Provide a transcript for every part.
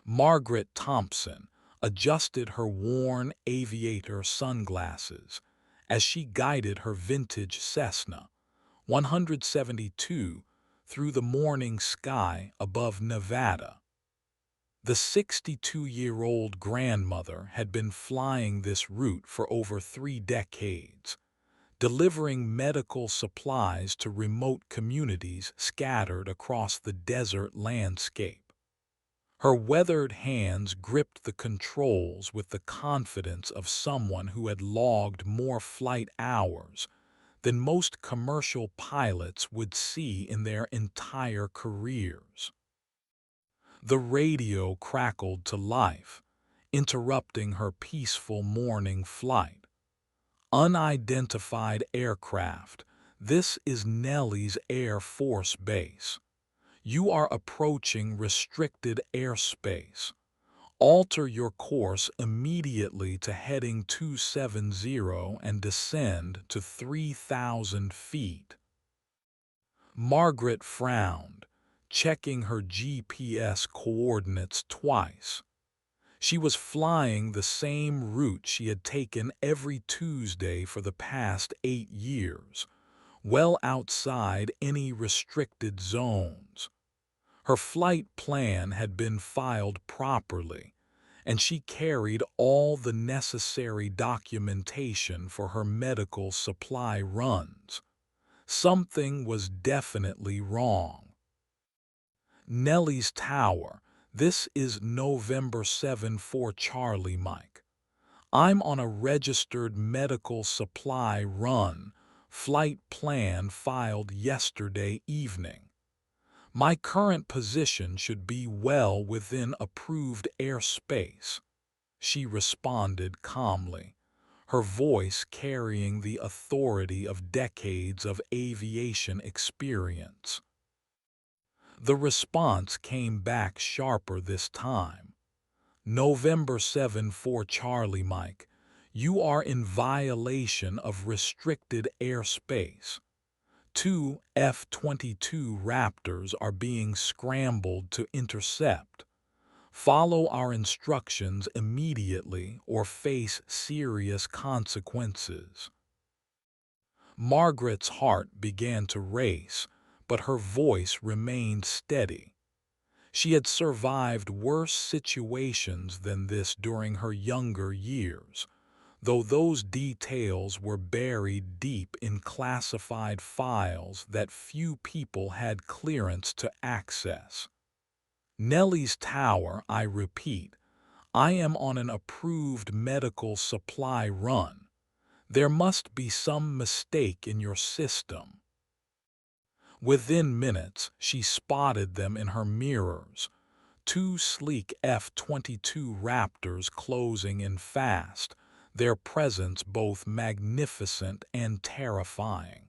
Margaret Thompson adjusted her worn aviator sunglasses as she guided her vintage Cessna 172 through the morning sky above Nevada. The 62-year-old grandmother had been flying this route for over 3 decades, delivering medical supplies to remote communities scattered across the desert landscape. Her weathered hands gripped the controls with the confidence of someone who had logged more flight hours than most commercial pilots would see in their entire careers. The radio crackled to life, interrupting her peaceful morning flight. Unidentified aircraft, this is Nellie's Air Force Base. You are approaching restricted airspace. Alter your course immediately to heading 270 and descend to 3,000 feet. Margaret frowned, checking her GPS coordinates twice. She was flying the same route she had taken every Tuesday for the past 8 years, well outside any restricted zones. Her flight plan had been filed properly, and she carried all the necessary documentation for her medical supply runs. Something was definitely wrong. Nellie's Tower, this is November 7 Charlie Mike. I'm on a registered medical supply run, flight plan filed yesterday evening. My current position should be well within approved airspace, she responded calmly, her voice carrying the authority of decades of aviation experience. The response came back sharper this time. November 7 Charlie Mike, you are in violation of restricted airspace. 2 F-22 Raptors are being scrambled to intercept. Follow our instructions immediately or face serious consequences. Margaret's heart began to race, but her voice remained steady. She had survived worse situations than this during her younger years, though those details were buried deep in classified files that few people had clearance to access. Nellie's Tower, I repeat, I am on an approved medical supply run. There must be some mistake in your system. Within minutes, she spotted them in her mirrors, 2 sleek F-22 Raptors closing in fast, their presence both magnificent and terrifying.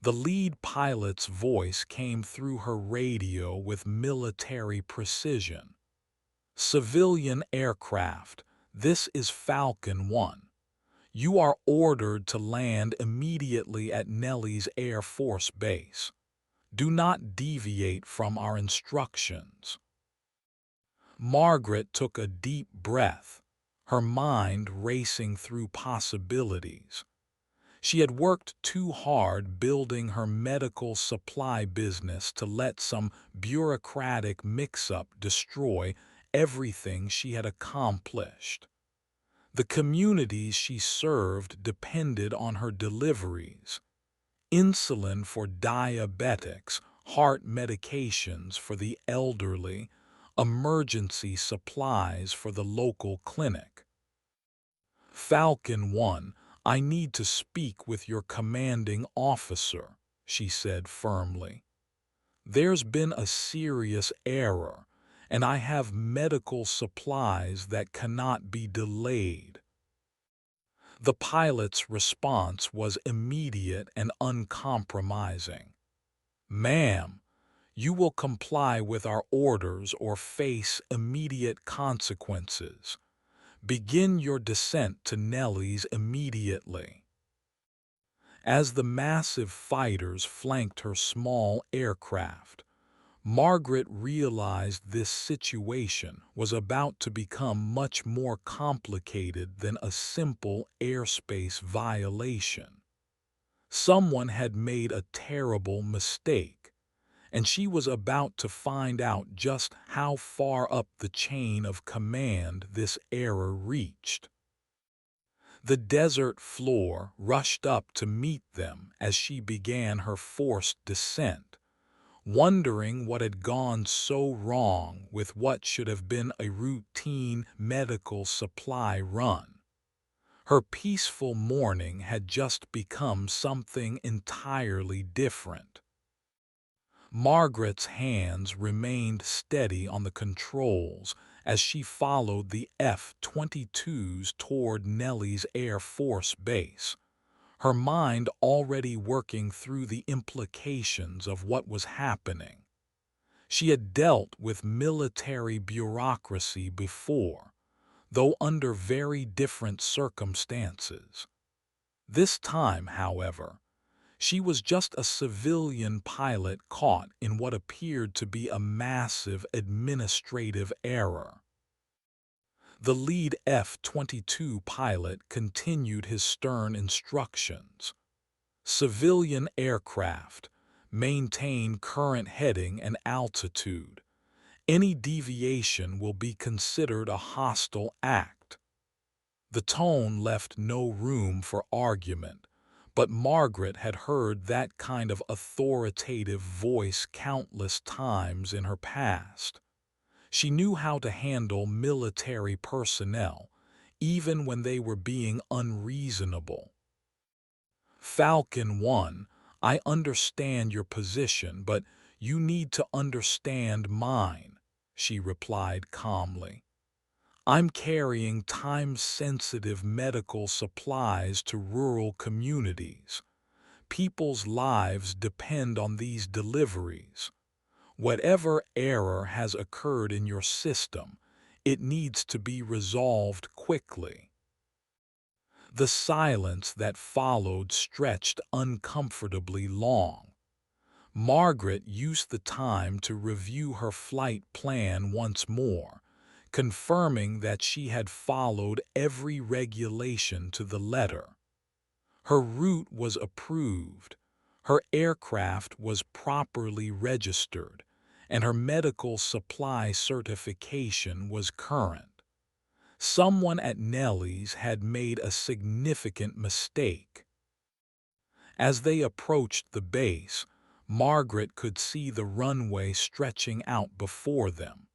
The lead pilot's voice came through her radio with military precision. Civilian aircraft, this is Falcon 1. You are ordered to land immediately at Nellie's Air Force Base. Do not deviate from our instructions. Margaret took a deep breath, her mind racing through possibilities. She had worked too hard building her medical supply business to let some bureaucratic mix-up destroy everything she had accomplished. The communities she served depended on her deliveries. Insulin for diabetics, heart medications for the elderly, emergency supplies for the local clinic. Falcon 1, I need to speak with your commanding officer, she said firmly. There's been a serious error, and I have medical supplies that cannot be delayed. The pilot's response was immediate and uncompromising. Ma'am, you will comply with our orders or face immediate consequences. Begin your descent to Nellie's immediately. As the massive fighters flanked her small aircraft, Margaret realized this situation was about to become much more complicated than a simple airspace violation. Someone had made a terrible mistake, and she was about to find out just how far up the chain of command this error reached. The desert floor rushed up to meet them as she began her forced descent, wondering what had gone so wrong with what should have been a routine medical supply run. Her peaceful morning had just become something entirely different. Margaret's hands remained steady on the controls as she followed the F-22s toward Nellie's Air Force Base, her mind already working through the implications of what was happening. She had dealt with military bureaucracy before, though under very different circumstances. This time, however, she was just a civilian pilot caught in what appeared to be a massive administrative error. The lead F-22 pilot continued his stern instructions. Civilian aircraft, maintain current heading and altitude. Any deviation will be considered a hostile act. The tone left no room for argument, but Margaret had heard that kind of authoritative voice countless times in her past. She knew how to handle military personnel, even when they were being unreasonable. Falcon 1, I understand your position, but you need to understand mine, she replied calmly. I'm carrying time-sensitive medical supplies to rural communities. People's lives depend on these deliveries. Whatever error has occurred in your system, it needs to be resolved quickly. The silence that followed stretched uncomfortably long. Margaret used the time to review her flight plan once more, confirming that she had followed every regulation to the letter. Her route was approved, her aircraft was properly registered, and her medical supply certification was current. Someone at Nellie's had made a significant mistake. As they approached the base, Margaret could see the runway stretching out before them.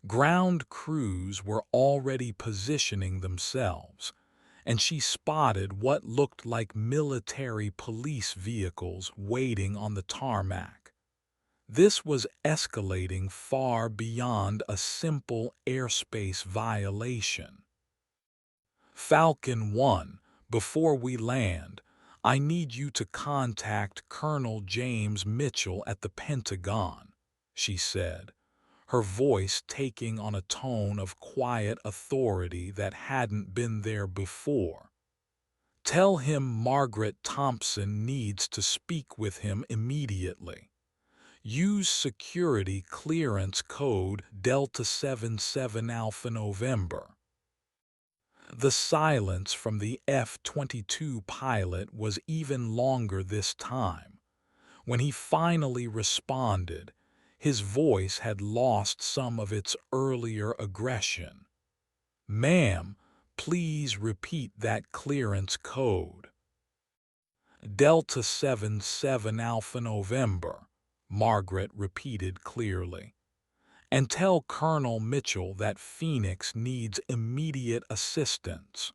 Ground crews were already positioning themselves, and she spotted what looked like military police vehicles waiting on the tarmac. This was escalating far beyond a simple airspace violation. Falcon 1, before we land, I need you to contact Colonel James Mitchell at the Pentagon, she said, her voice taking on a tone of quiet authority that hadn't been there before. Tell him Margaret Thompson needs to speak with him immediately. Use security clearance code Delta 77 Alpha November. The silence from the F-22 pilot was even longer this time. When he finally responded, his voice had lost some of its earlier aggression. Ma'am, please repeat that clearance code. Delta 77 Alpha November, Margaret repeated clearly. And tell Colonel Mitchell that Phoenix needs immediate assistance.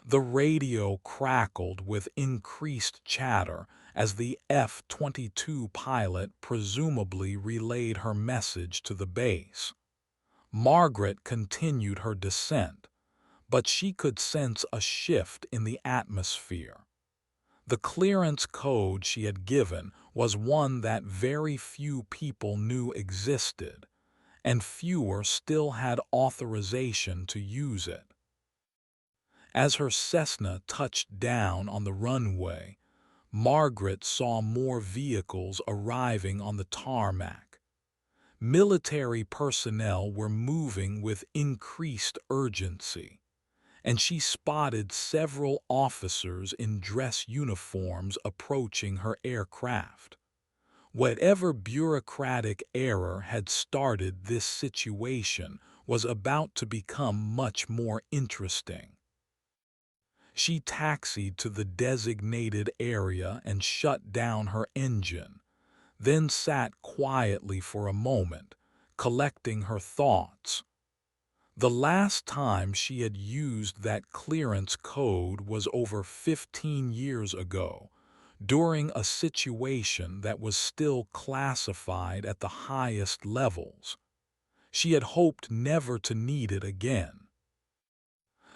The radio crackled with increased chatter as the F-22 pilot presumably relayed her message to the base. Margaret continued her descent, but she could sense a shift in the atmosphere. The clearance code she had given was one that very few people knew existed, and fewer still had authorization to use it. As her Cessna touched down on the runway, Margaret saw more vehicles arriving on the tarmac. Military personnel were moving with increased urgency, and she spotted several officers in dress uniforms approaching her aircraft. Whatever bureaucratic error had started this situation was about to become much more interesting. She taxied to the designated area and shut down her engine, then sat quietly for a moment, collecting her thoughts. The last time she had used that clearance code was over 15 years ago, during a situation that was still classified at the highest levels. She had hoped never to need it again.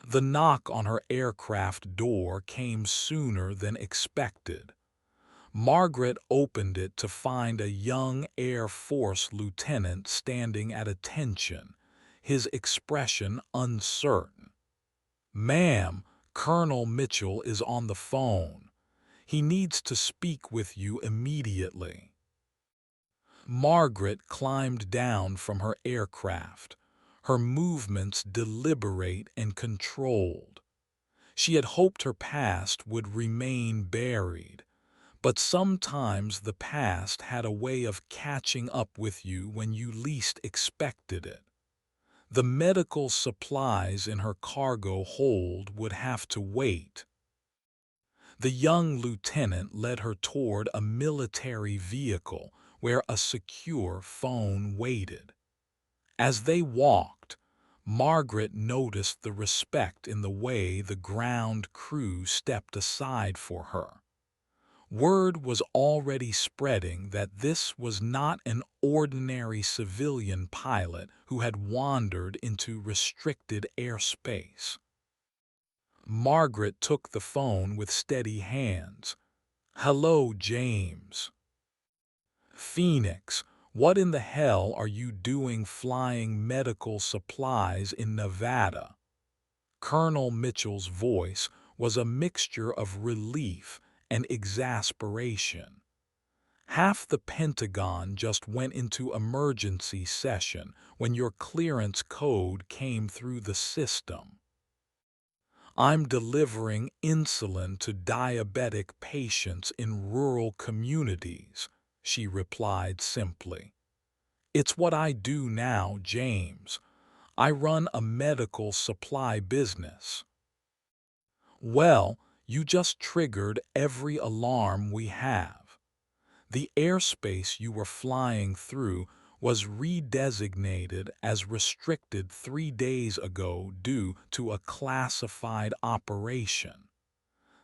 The knock on her aircraft door came sooner than expected. Margaret opened it to find a young Air Force lieutenant standing at attention, his expression uncertain. "Ma'am, Colonel Mitchell is on the phone. He needs to speak with you immediately." Margaret climbed down from her aircraft, her movements deliberate and controlled. She had hoped her past would remain buried, but sometimes the past had a way of catching up with you when you least expected it. The medical supplies in her cargo hold would have to wait. The young lieutenant led her toward a military vehicle where a secure phone waited. As they walked, Margaret noticed the respect in the way the ground crew stepped aside for her. Word was already spreading that this was not an ordinary civilian pilot who had wandered into restricted airspace. Margaret took the phone with steady hands. "Hello, James." "Phoenix, what in the hell are you doing flying medical supplies in Nevada?" Colonel Mitchell's voice was a mixture of relief and exasperation. "Half the Pentagon just went into emergency session when your clearance code came through the system." "I'm delivering insulin to diabetic patients in rural communities," she replied simply. "It's what I do now, James. I run a medical supply business." "Well, you just triggered every alarm we have. The airspace you were flying through was redesignated as restricted 3 days ago due to a classified operation.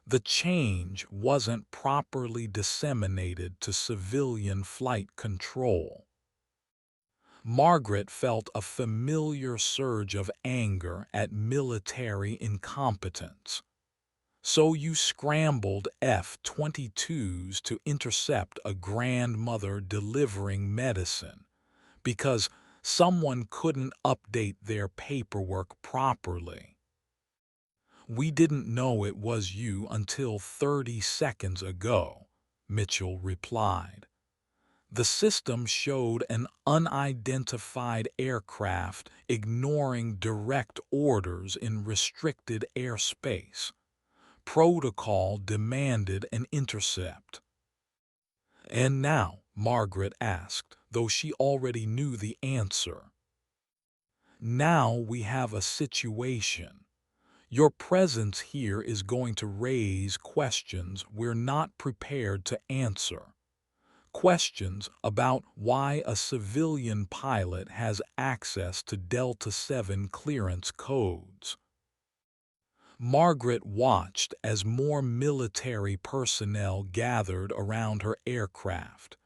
The change wasn't properly disseminated to civilian flight control." Margaret felt a familiar surge of anger at military incompetence. "So you scrambled F-22s to intercept a grandmother delivering medicine because someone couldn't update their paperwork properly." "We didn't know it was you until 30 seconds ago," Mitchell replied. "The system showed an unidentified aircraft ignoring direct orders in restricted airspace. Protocol demanded an intercept." "And now?" Margaret asked, though she already knew the answer. "Now we have a situation. Your presence here is going to raise questions we're not prepared to answer. Questions about why a civilian pilot has access to Delta 7 clearance codes." Margaret watched as more military personnel gathered around her aircraft,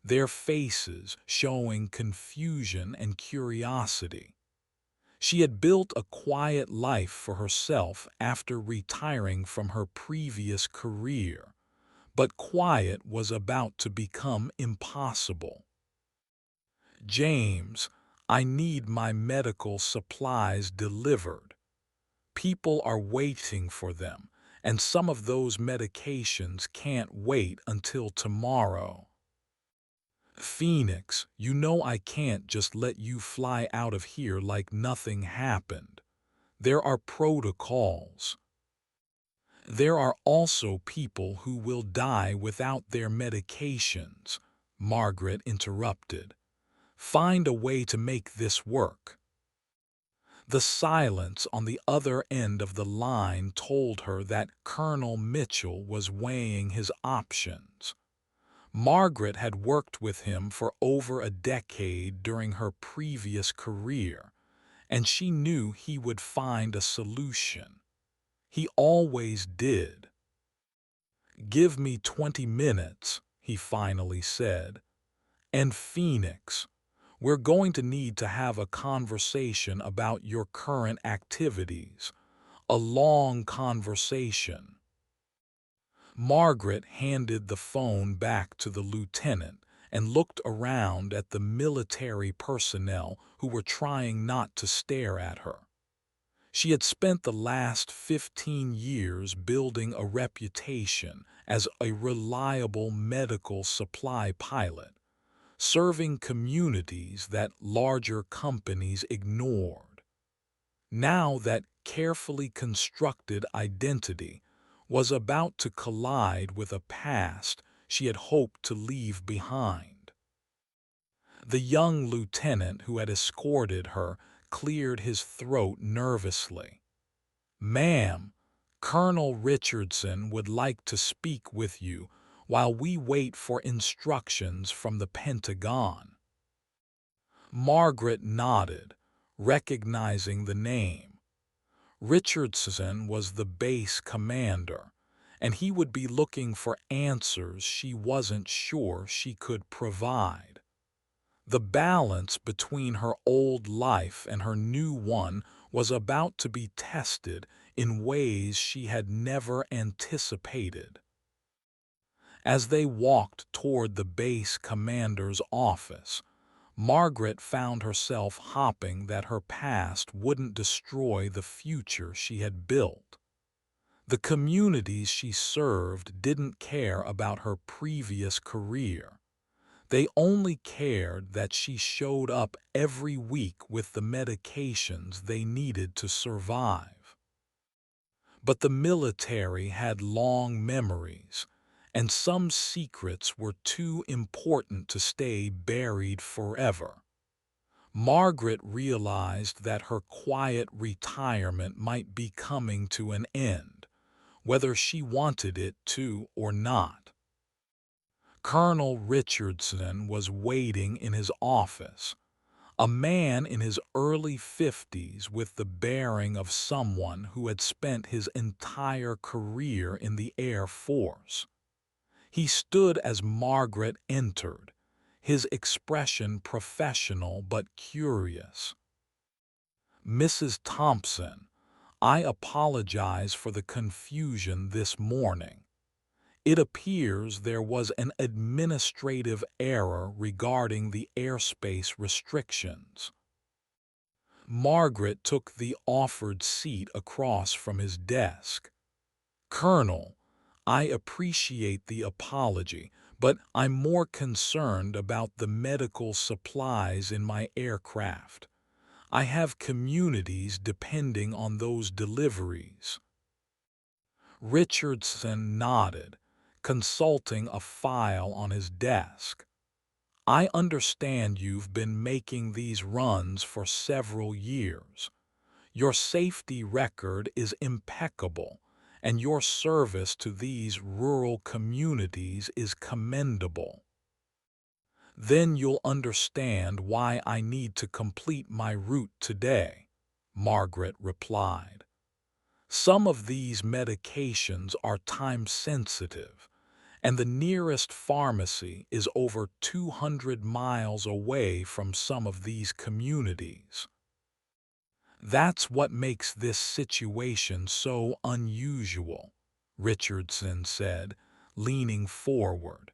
their faces showing confusion and curiosity. She had built a quiet life for herself after retiring from her previous career, but quiet was about to become impossible. "James, I need my medical supplies delivered. People are waiting for them, and some of those medications can't wait until tomorrow. Phoenix, you know I can't just let you fly out of here like nothing happened. There are protocols. There are also people who will die without their medications, Margaret interrupted. Find a way to make this work. The silence on the other end of the line told her that Colonel Mitchell was weighing his options. Margaret had worked with him for over a decade during her previous career, and she knew he would find a solution. He always did. "Give me 20 minutes," he finally said. "And Phoenix, we're going to need to have a conversation about your current activities. A long conversation." Margaret handed the phone back to the lieutenant and looked around at the military personnel who were trying not to stare at her. She had spent the last 15 years building a reputation as a reliable medical supply pilot, serving communities that larger companies ignored. Now that carefully constructed identity was about to collide with a past she had hoped to leave behind. The young lieutenant who had escorted her cleared his throat nervously. "Ma'am, Colonel Richardson would like to speak with you while we wait for instructions from the Pentagon." Margaret nodded, recognizing the name. Richardson was the base commander, and he would be looking for answers she wasn't sure she could provide. The balance between her old life and her new one was about to be tested in ways she had never anticipated. As they walked toward the base commander's office, Margaret found herself hoping that her past wouldn't destroy the future she had built. The communities she served didn't care about her previous career. They only cared that she showed up every week with the medications they needed to survive. But the military had long memories, and some secrets were too important to stay buried forever. Margaret realized that her quiet retirement might be coming to an end, whether she wanted it to or not. Colonel Richardson was waiting in his office, a man in his early 50s with the bearing of someone who had spent his entire career in the Air Force. He stood as Margaret entered, his expression professional but curious. "Mrs. Thompson, I apologize for the confusion this morning. It appears there was an administrative error regarding the airspace restrictions." Margaret took the offered seat across from his desk. "Colonel, I appreciate the apology, but I'm more concerned about the medical supplies in my aircraft. I have communities depending on those deliveries." Richardson nodded, consulting a file on his desk. "I understand you've been making these runs for several years. Your safety record is impeccable, and your service to these rural communities is commendable. Then you'll understand why I need to complete my route today," Margaret replied. "Some of these medications are time-sensitive, and the nearest pharmacy is over 200 miles away from some of these communities. That's what makes this situation so unusual," Richardson said, leaning forward.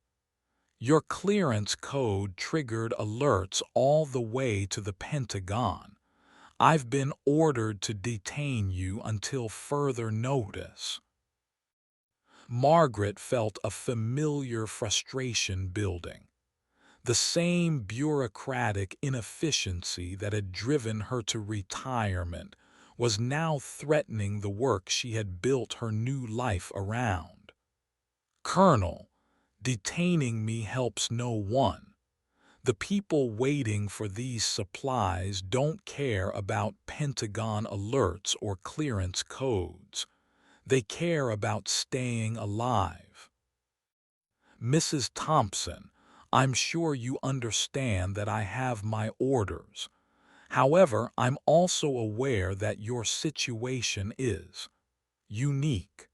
"Your clearance code triggered alerts all the way to the Pentagon. I've been ordered to detain you until further notice." Margaret felt a familiar frustration building. The same bureaucratic inefficiency that had driven her to retirement was now threatening the work she had built her new life around. "Colonel, detaining me helps no one. The people waiting for these supplies don't care about Pentagon alerts or clearance codes. They care about staying alive. Mrs. Thompson, I'm sure you understand that I have my orders. However, I'm also aware that your situation is unique."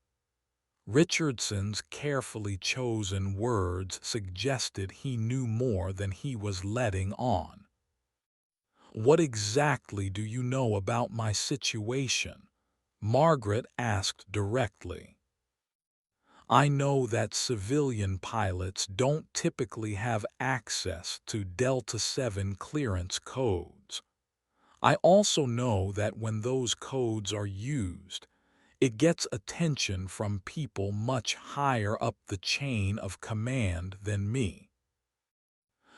Richardson's carefully chosen words suggested he knew more than he was letting on. "What exactly do you know about my situation?" Margaret asked directly. "I know that civilian pilots don't typically have access to Delta 7 clearance codes. I also know that when those codes are used, it gets attention from people much higher up the chain of command than me."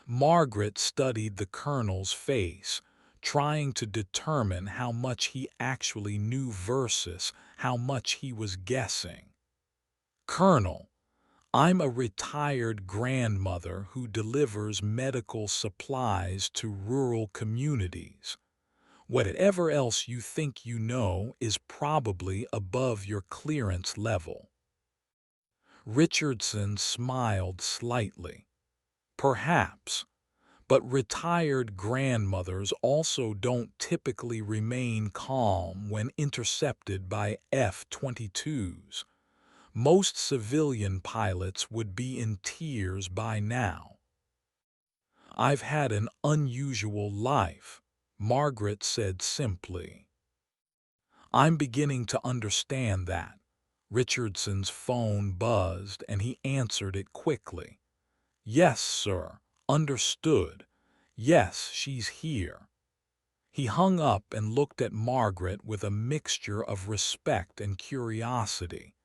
Margaret studied the colonel's face, trying to determine how much he actually knew versus how much he was guessing. "Colonel, I'm a retired grandmother who delivers medical supplies to rural communities. Whatever else you think you know is probably above your clearance level." Richardson smiled slightly. "Perhaps, but retired grandmothers also don't typically remain calm when intercepted by F-22s. Most civilian pilots would be in tears by now." "I've had an unusual life," Margaret said simply. "I'm beginning to understand that." Richardson's phone buzzed and he answered it quickly. "Yes, sir. Understood. Yes, she's here." He hung up and looked at Margaret with a mixture of respect and curiosity.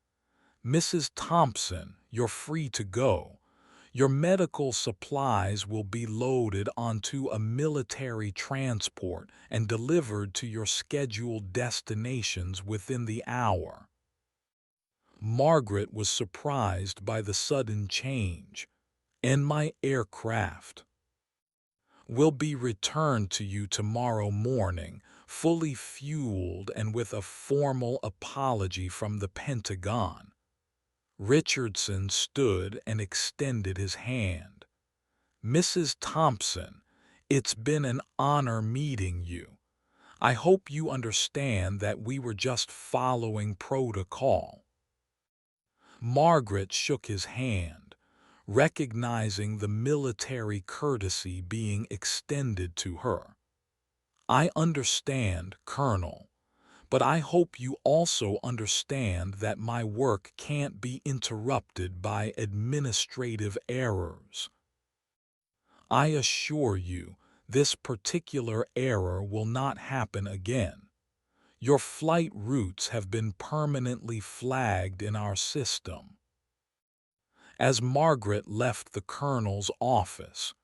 "Mrs. Thompson, you're free to go. Your medical supplies will be loaded onto a military transport and delivered to your scheduled destinations within the hour." Margaret was surprised by the sudden change. "And my aircraft will be returned to you tomorrow morning, fully fueled and with a formal apology from the Pentagon." Richardson stood and extended his hand. "Mrs. Thompson, it's been an honor meeting you. I hope you understand that we were just following protocol." Margaret shook his hand, recognizing the military courtesy being extended to her. "I understand, Colonel, but I hope you also understand that my work can't be interrupted by administrative errors. I assure you, this particular error will not happen again. Your flight routes have been permanently flagged in our system." As Margaret left the colonel's office,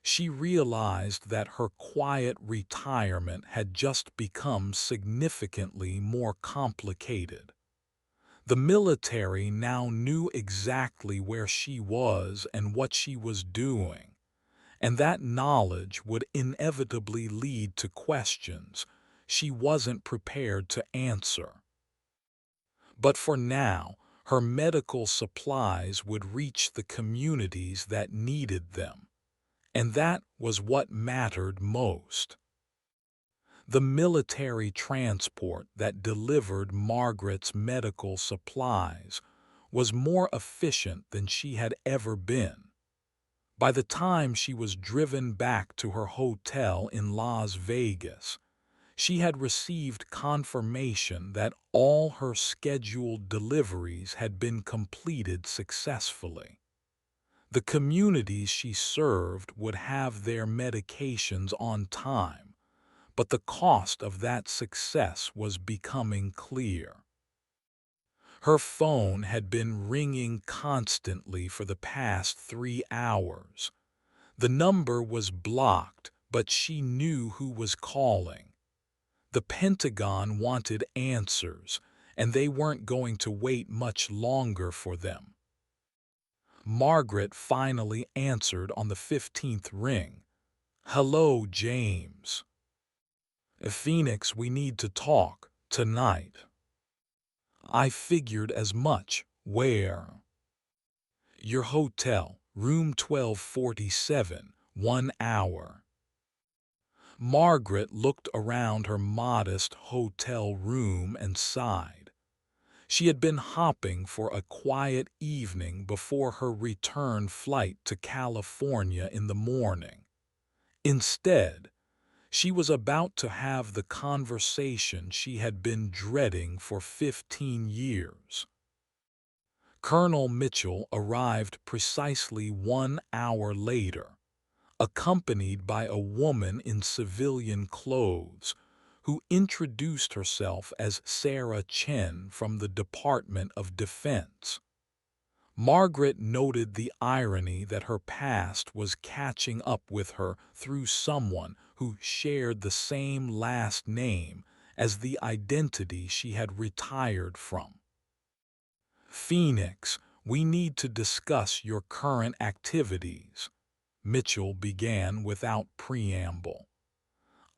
she realized that her quiet retirement had just become significantly more complicated. The military now knew exactly where she was and what she was doing, and that knowledge would inevitably lead to questions she wasn't prepared to answer. But for now, her medical supplies would reach the communities that needed them, and that was what mattered most. The military transport that delivered Margaret's medical supplies was more efficient than she had ever been. By the time she was driven back to her hotel in Las Vegas, she had received confirmation that all her scheduled deliveries had been completed successfully. The communities she served would have their medications on time, but the cost of that success was becoming clear. Her phone had been ringing constantly for the past 3 hours. The number was blocked, but she knew who was calling. The Pentagon wanted answers, and they weren't going to wait much longer for them. Margaret finally answered on the 15th ring. "Hello, James. Phoenix, we need to talk tonight." "I figured as much. Where?" "Your hotel, room 1247, 1 hour." Margaret looked around her modest hotel room and sighed. She had been hoping for a quiet evening before her return flight to California in the morning. Instead, she was about to have the conversation she had been dreading for 15 years. Colonel Mitchell arrived precisely 1 hour later, accompanied by a woman in civilian clothes who introduced herself as Sarah Chen from the Department of Defense. Margaret noted the irony that her past was catching up with her through someone who shared the same last name as the identity she had retired from. "Phoenix, we need to discuss your current activities," Mitchell began without preamble.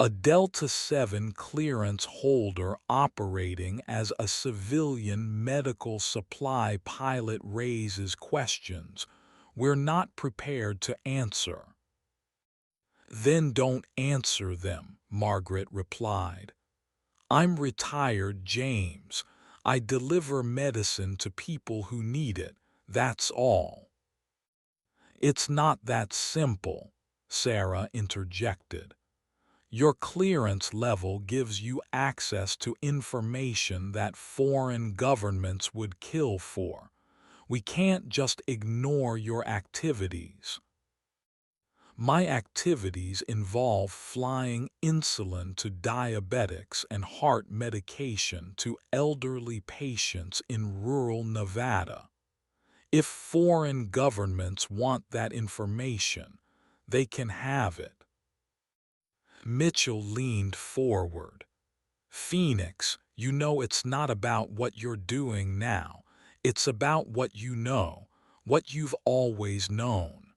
"A Delta 7 clearance holder operating as a civilian medical supply pilot raises questions we're not prepared to answer." "Then don't answer them," Margaret replied. "I'm retired, James. I deliver medicine to people who need it, that's all." "It's not that simple," Sarah interjected. "Your clearance level gives you access to information that foreign governments would kill for. We can't just ignore your activities." "My activities involve flying insulin to diabetics and heart medication to elderly patients in rural Nevada. If foreign governments want that information, they can have it." Mitchell leaned forward. "Phoenix, you know it's not about what you're doing now. It's about what you know, what you've always known."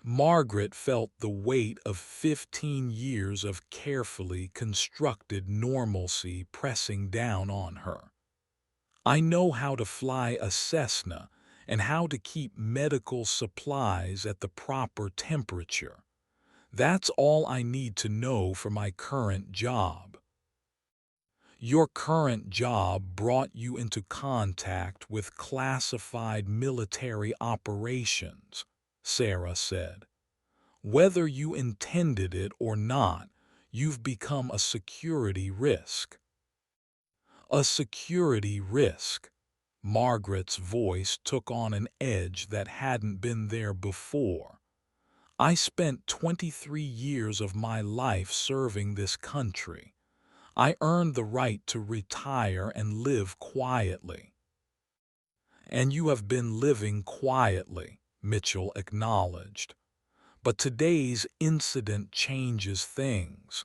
Margaret felt the weight of 15 years of carefully constructed normalcy pressing down on her. "I know how to fly a Cessna and how to keep medical supplies at the proper temperature. That's all I need to know for my current job." "Your current job brought you into contact with classified military operations," Sarah said. "Whether you intended it or not, you've become a security risk." "A security risk." Margaret's voice took on an edge that hadn't been there before. "I spent 23 years of my life serving this country. I earned the right to retire and live quietly." "And you have been living quietly," Mitchell acknowledged. "But today's incident changes things.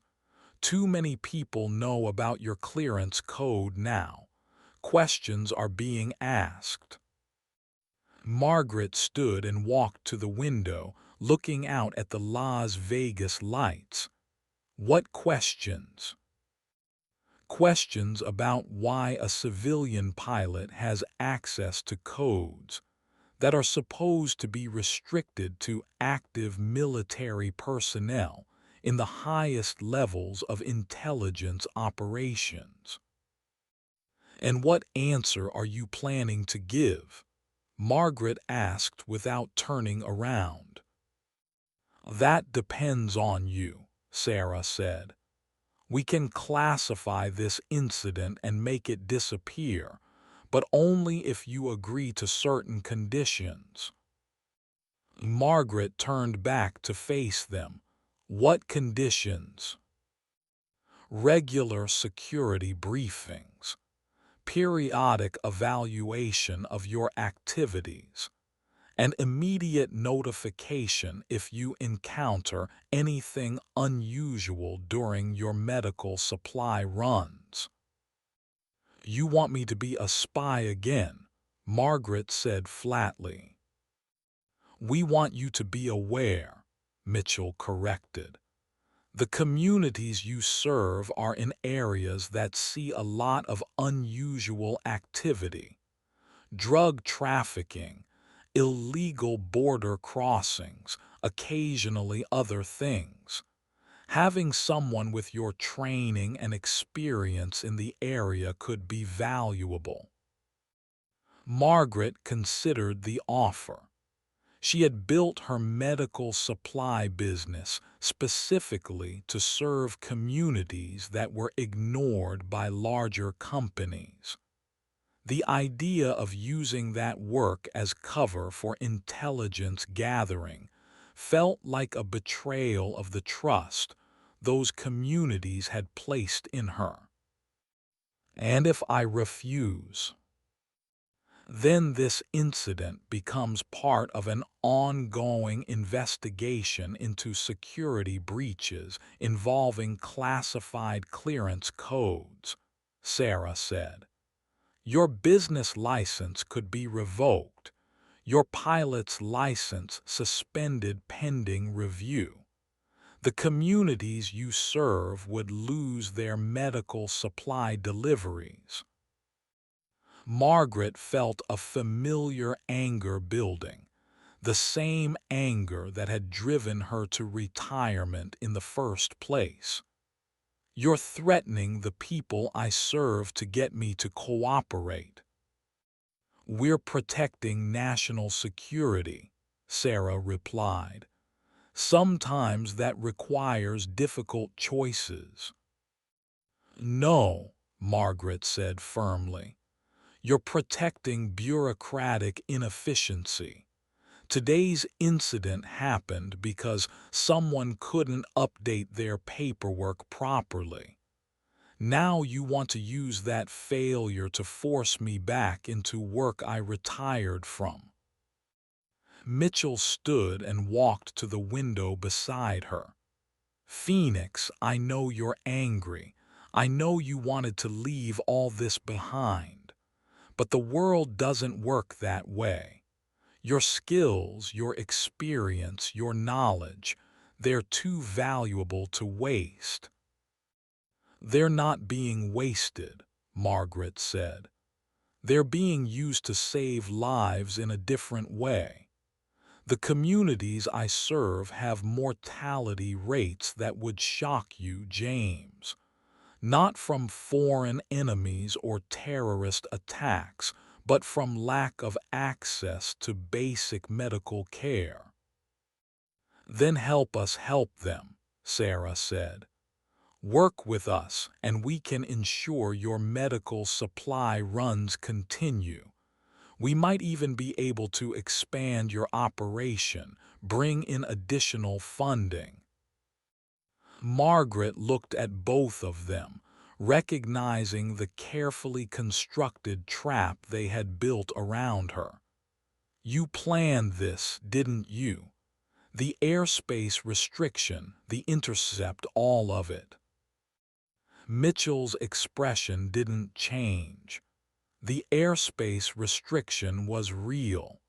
Too many people know about your clearance code now. Questions are being asked." Margaret stood and walked to the window, looking out at the Las Vegas lights. "What questions?" "Questions about why a civilian pilot has access to codes that are supposed to be restricted to active military personnel in the highest levels of intelligence operations." "And what answer are you planning to give?" Margaret asked without turning around. "That depends on you," Sarah said. "We can classify this incident and make it disappear, but only if you agree to certain conditions." Margaret turned back to face them. "What conditions?" "Regular security briefings. periodic evaluation of your activities, and immediate notification if you encounter anything unusual during your medical supply runs. You want me to be a spy again, Margaret said flatly. We want you to be aware, Mitchell corrected. The communities you serve are in areas that see a lot of unusual activity. Drug trafficking, illegal border crossings, occasionally other things. Having someone with your training and experience in the area could be valuable. Margaret considered the offer. She had built her medical supply business specifically to serve communities that were ignored by larger companies. The idea of using that work as cover for intelligence gathering felt like a betrayal of the trust those communities had placed in her. And if I refuse, then this incident becomes part of an ongoing investigation into security breaches involving classified clearance codes, Sarah said. Your business license could be revoked, your pilot's license suspended pending review. The communities you serve would lose their medical supply deliveries. Margaret felt a familiar anger building, the same anger that had driven her to retirement in the first place. You're threatening the people I serve to get me to cooperate. We're protecting national security, Sarah replied. Sometimes that requires difficult choices. No, Margaret said firmly. You're protecting bureaucratic inefficiency. Today's incident happened because someone couldn't update their paperwork properly. Now you want to use that failure to force me back into work I retired from. Mitchell stood and walked to the window beside her. Phoenix, I know you're angry. I know you wanted to leave all this behind. But the world doesn't work that way. Your skills, your experience, your knowledge, they're too valuable to waste. They're not being wasted, Margaret said. They're being used to save lives in a different way. The communities I serve have mortality rates that would shock you, James. Not from foreign enemies or terrorist attacks, but from lack of access to basic medical care. Then help us help them, Sarah said. Work with us and we can ensure your medical supply runs continue. We might even be able to expand your operation, bring in additional funding. Margaret looked at both of them, recognizing the carefully constructed trap they had built around her. You planned this, didn't you? The airspace restriction, the intercept, all of it. Mitchell's expression didn't change. The airspace restriction was real.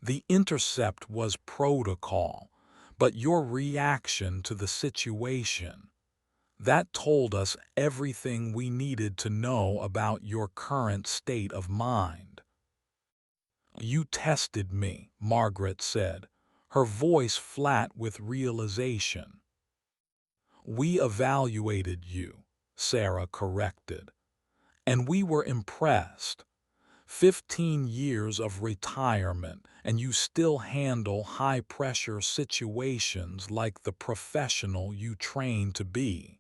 The intercept was protocol, but your reaction to the situation, that told us everything we needed to know about your current state of mind. You tested me, Margaret said, her voice flat with realization. We evaluated you, Sarah corrected, and we were impressed. 15 years of retirement, and you still handle high-pressure situations like the professional you trained to be.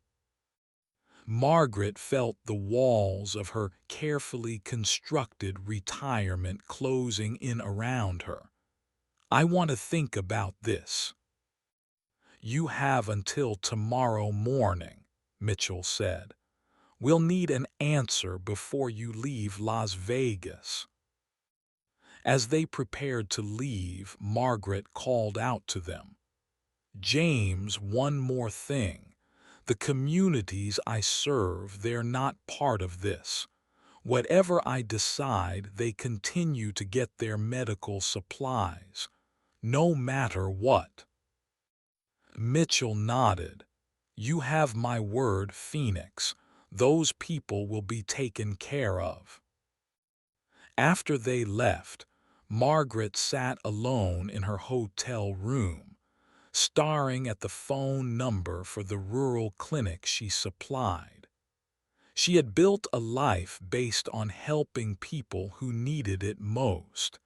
Margaret felt the walls of her carefully constructed retirement closing in around her. I want to think about this. You have until tomorrow morning, Mitchell said. We'll need an answer before you leave Las Vegas." As they prepared to leave, Margaret called out to them, "James, one more thing. The communities I serve, they're not part of this. Whatever I decide, they continue to get their medical supplies, no matter what." Mitchell nodded. "You have my word, Phoenix. Those people will be taken care of." After they left, Margaret sat alone in her hotel room, staring at the phone number for the rural clinic she supplied. She had built a life based on helping people who needed it most,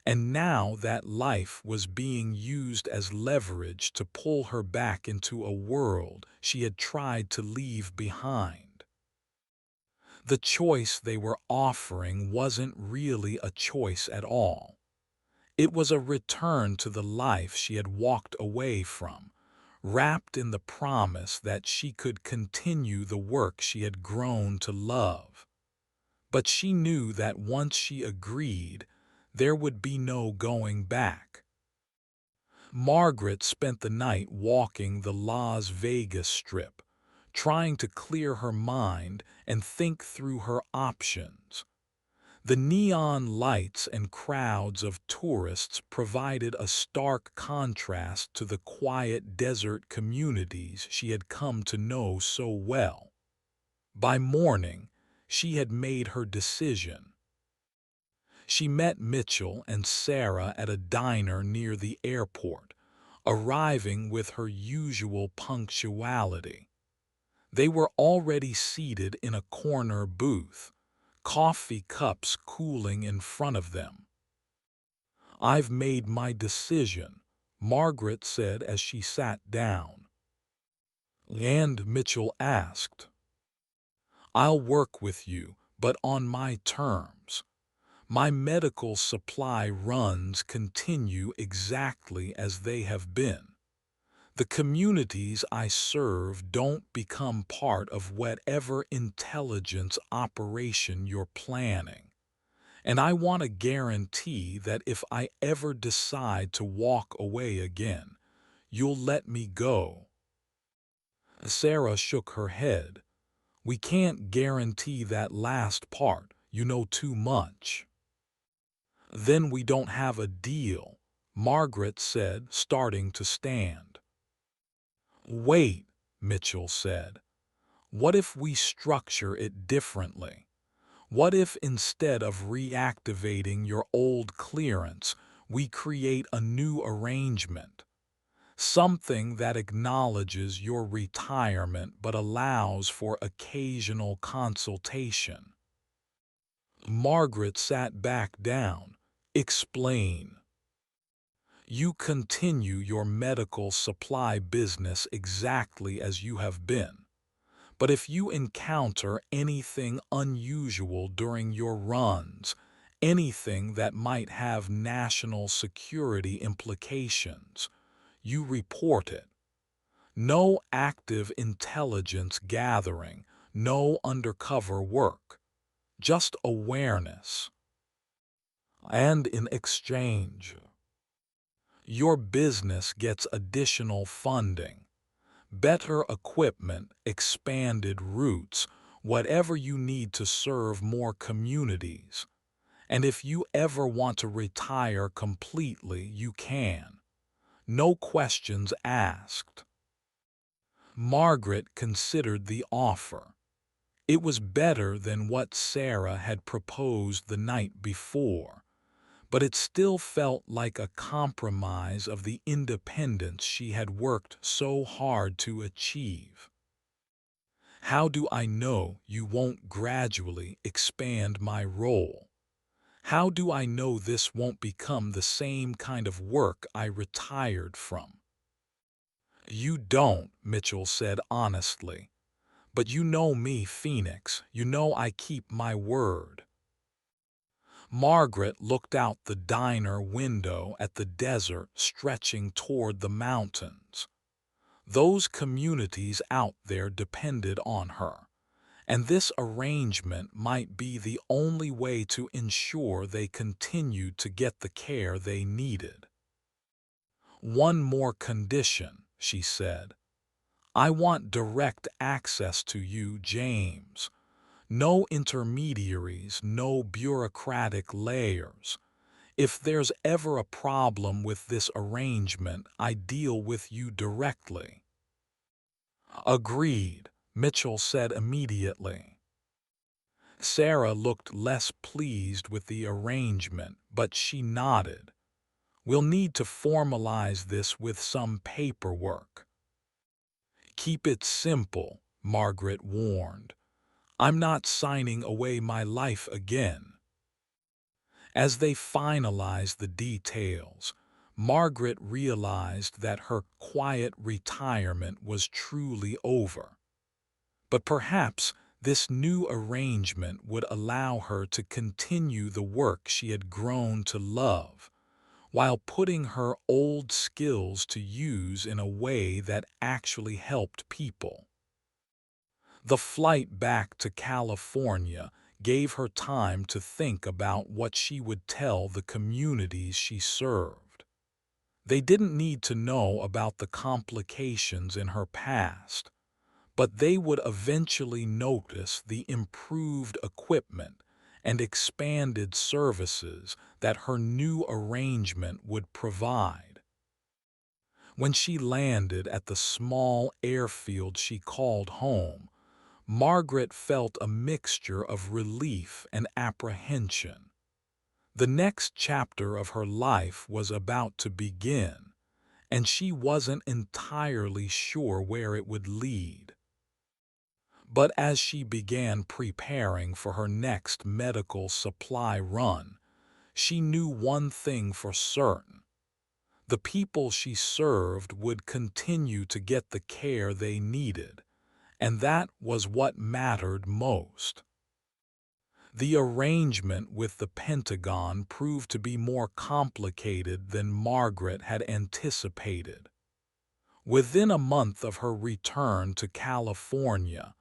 and now that life was being used as leverage to pull her back into a world she had tried to leave behind. The choice they were offering wasn't really a choice at all. It was a return to the life she had walked away from, wrapped in the promise that she could continue the work she had grown to love. But she knew that once she agreed, there would be no going back. Margaret spent the night walking the Las Vegas Strip, trying to clear her mind and think through her options. The neon lights and crowds of tourists provided a stark contrast to the quiet desert communities she had come to know so well. By morning, she had made her decision. She met Mitchell and Sarah at a diner near the airport, arriving with her usual punctuality. They were already seated in a corner booth, coffee cups cooling in front of them. "I've made my decision," Margaret said as she sat down. "And?" Mitchell asked. "I'll work with you, but on my terms. My medical supply runs continue exactly as they have been. The communities I serve don't become part of whatever intelligence operation you're planning. And I want to guarantee that if I ever decide to walk away again, you'll let me go." Sarah shook her head. "We can't guarantee that last part. You know too much." "Then we don't have a deal," Margaret said, starting to stand. "Wait," Mitchell said. "What if we structure it differently? What if instead of reactivating your old clearance, we create a new arrangement? Something that acknowledges your retirement but allows for occasional consultation." Margaret sat back down. "Explain." "You continue your medical supply business exactly as you have been. But if you encounter anything unusual during your runs, anything that might have national security implications, you report it. No active intelligence gathering, no undercover work, just awareness. And in exchange, your business gets additional funding, better equipment, expanded routes, whatever you need to serve more communities. And if you ever want to retire completely, you can. No questions asked." Margaret considered the offer. It was better than what Sarah had proposed the night before, but it still felt like a compromise of the independence she had worked so hard to achieve. "How do I know you won't gradually expand my role? How do I know this won't become the same kind of work I retired from?" "You don't," Mitchell said honestly. "But you know me, Phoenix. You know I keep my word." Margaret looked out the diner window at the desert stretching toward the mountains. Those communities out there depended on her, and this arrangement might be the only way to ensure they continued to get the care they needed. "One more condition," she said. "I want direct access to you, James. No intermediaries, no bureaucratic layers. If there's ever a problem with this arrangement, I deal with you directly." "Agreed," Mitchell said immediately. Sarah looked less pleased with the arrangement, but she nodded. "We'll need to formalize this with some paperwork." "Keep it simple," Margaret warned. "I'm not signing away my life again." As they finalized the details, Margaret realized that her quiet retirement was truly over. But perhaps this new arrangement would allow her to continue the work she had grown to love, while putting her old skills to use in a way that actually helped people. The flight back to California gave her time to think about what she would tell the communities she served. They didn't need to know about the complications in her past, but they would eventually notice the improved equipment and expanded services that her new arrangement would provide. When she landed at the small airfield she called home, Margaret felt a mixture of relief and apprehension. The next chapter of her life was about to begin, and she wasn't entirely sure where it would lead. But as she began preparing for her next medical supply run, she knew one thing for certain. The people she served would continue to get the care they needed, and that was what mattered most. The arrangement with the Pentagon proved to be more complicated than Margaret had anticipated. Within a month of her return to California,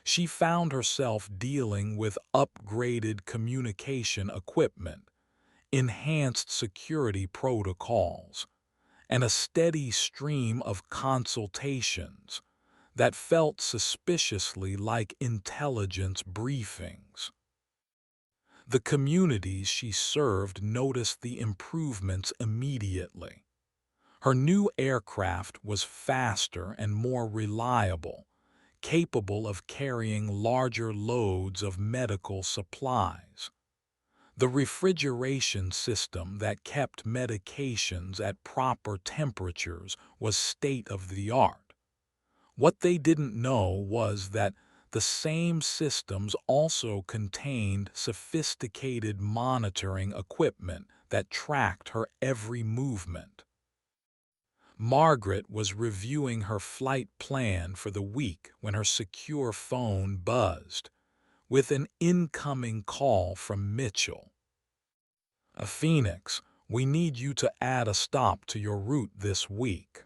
she found herself dealing with upgraded communication equipment, enhanced security protocols, and a steady stream of consultations that felt suspiciously like intelligence briefings. The communities she served noticed the improvements immediately. Her new aircraft was faster and more reliable, capable of carrying larger loads of medical supplies. The refrigeration system that kept medications at proper temperatures was state-of-the-art. What they didn't know was that the same systems also contained sophisticated monitoring equipment that tracked her every movement. Margaret was reviewing her flight plan for the week when her secure phone buzzed, with an incoming call from Mitchell. "Phoenix, we need you to add a stop to your route this week."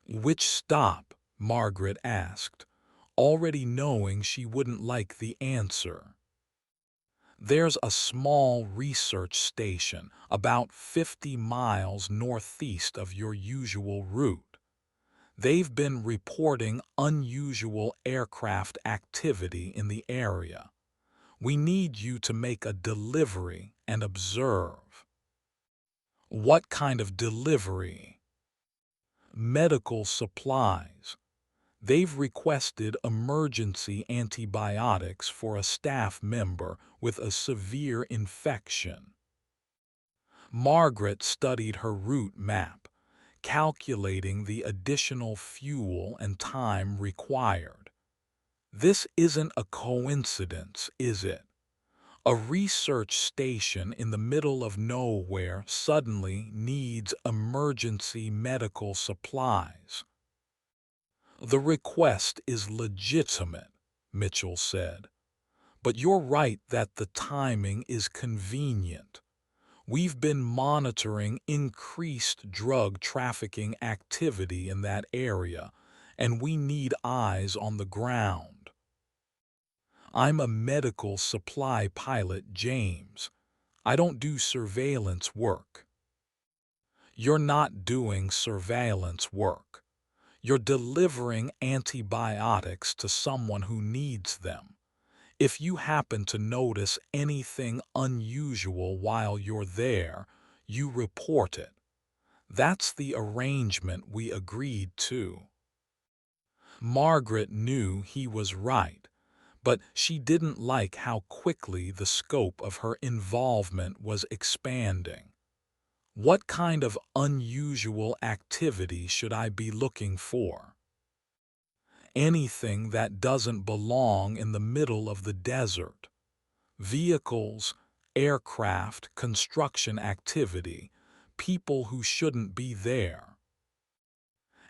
"Which stop?" Margaret asked, already knowing she wouldn't like the answer. "There's a small research station about 50 miles northeast of your usual route. They've been reporting unusual aircraft activity in the area. We need you to make a delivery and observe." "What kind of delivery?" "Medical supplies. They've requested emergency antibiotics for a staff member with a severe infection." Margaret studied her route map, calculating the additional fuel and time required. This isn't a coincidence, is it? A research station in the middle of nowhere suddenly needs emergency medical supplies. "The request is legitimate," Mitchell said, "but you're right that the timing is convenient. We've been monitoring increased drug trafficking activity in that area, and we need eyes on the ground." I'm a medical supply pilot, James. I don't do surveillance work. You're not doing surveillance work. You're delivering antibiotics to someone who needs them. If you happen to notice anything unusual while you're there, you report it. That's the arrangement we agreed to. Margaret knew he was right, but she didn't like how quickly the scope of her involvement was expanding. What kind of unusual activity should I be looking for? Anything that doesn't belong in the middle of the desert. Vehicles, aircraft, construction activity, people who shouldn't be there.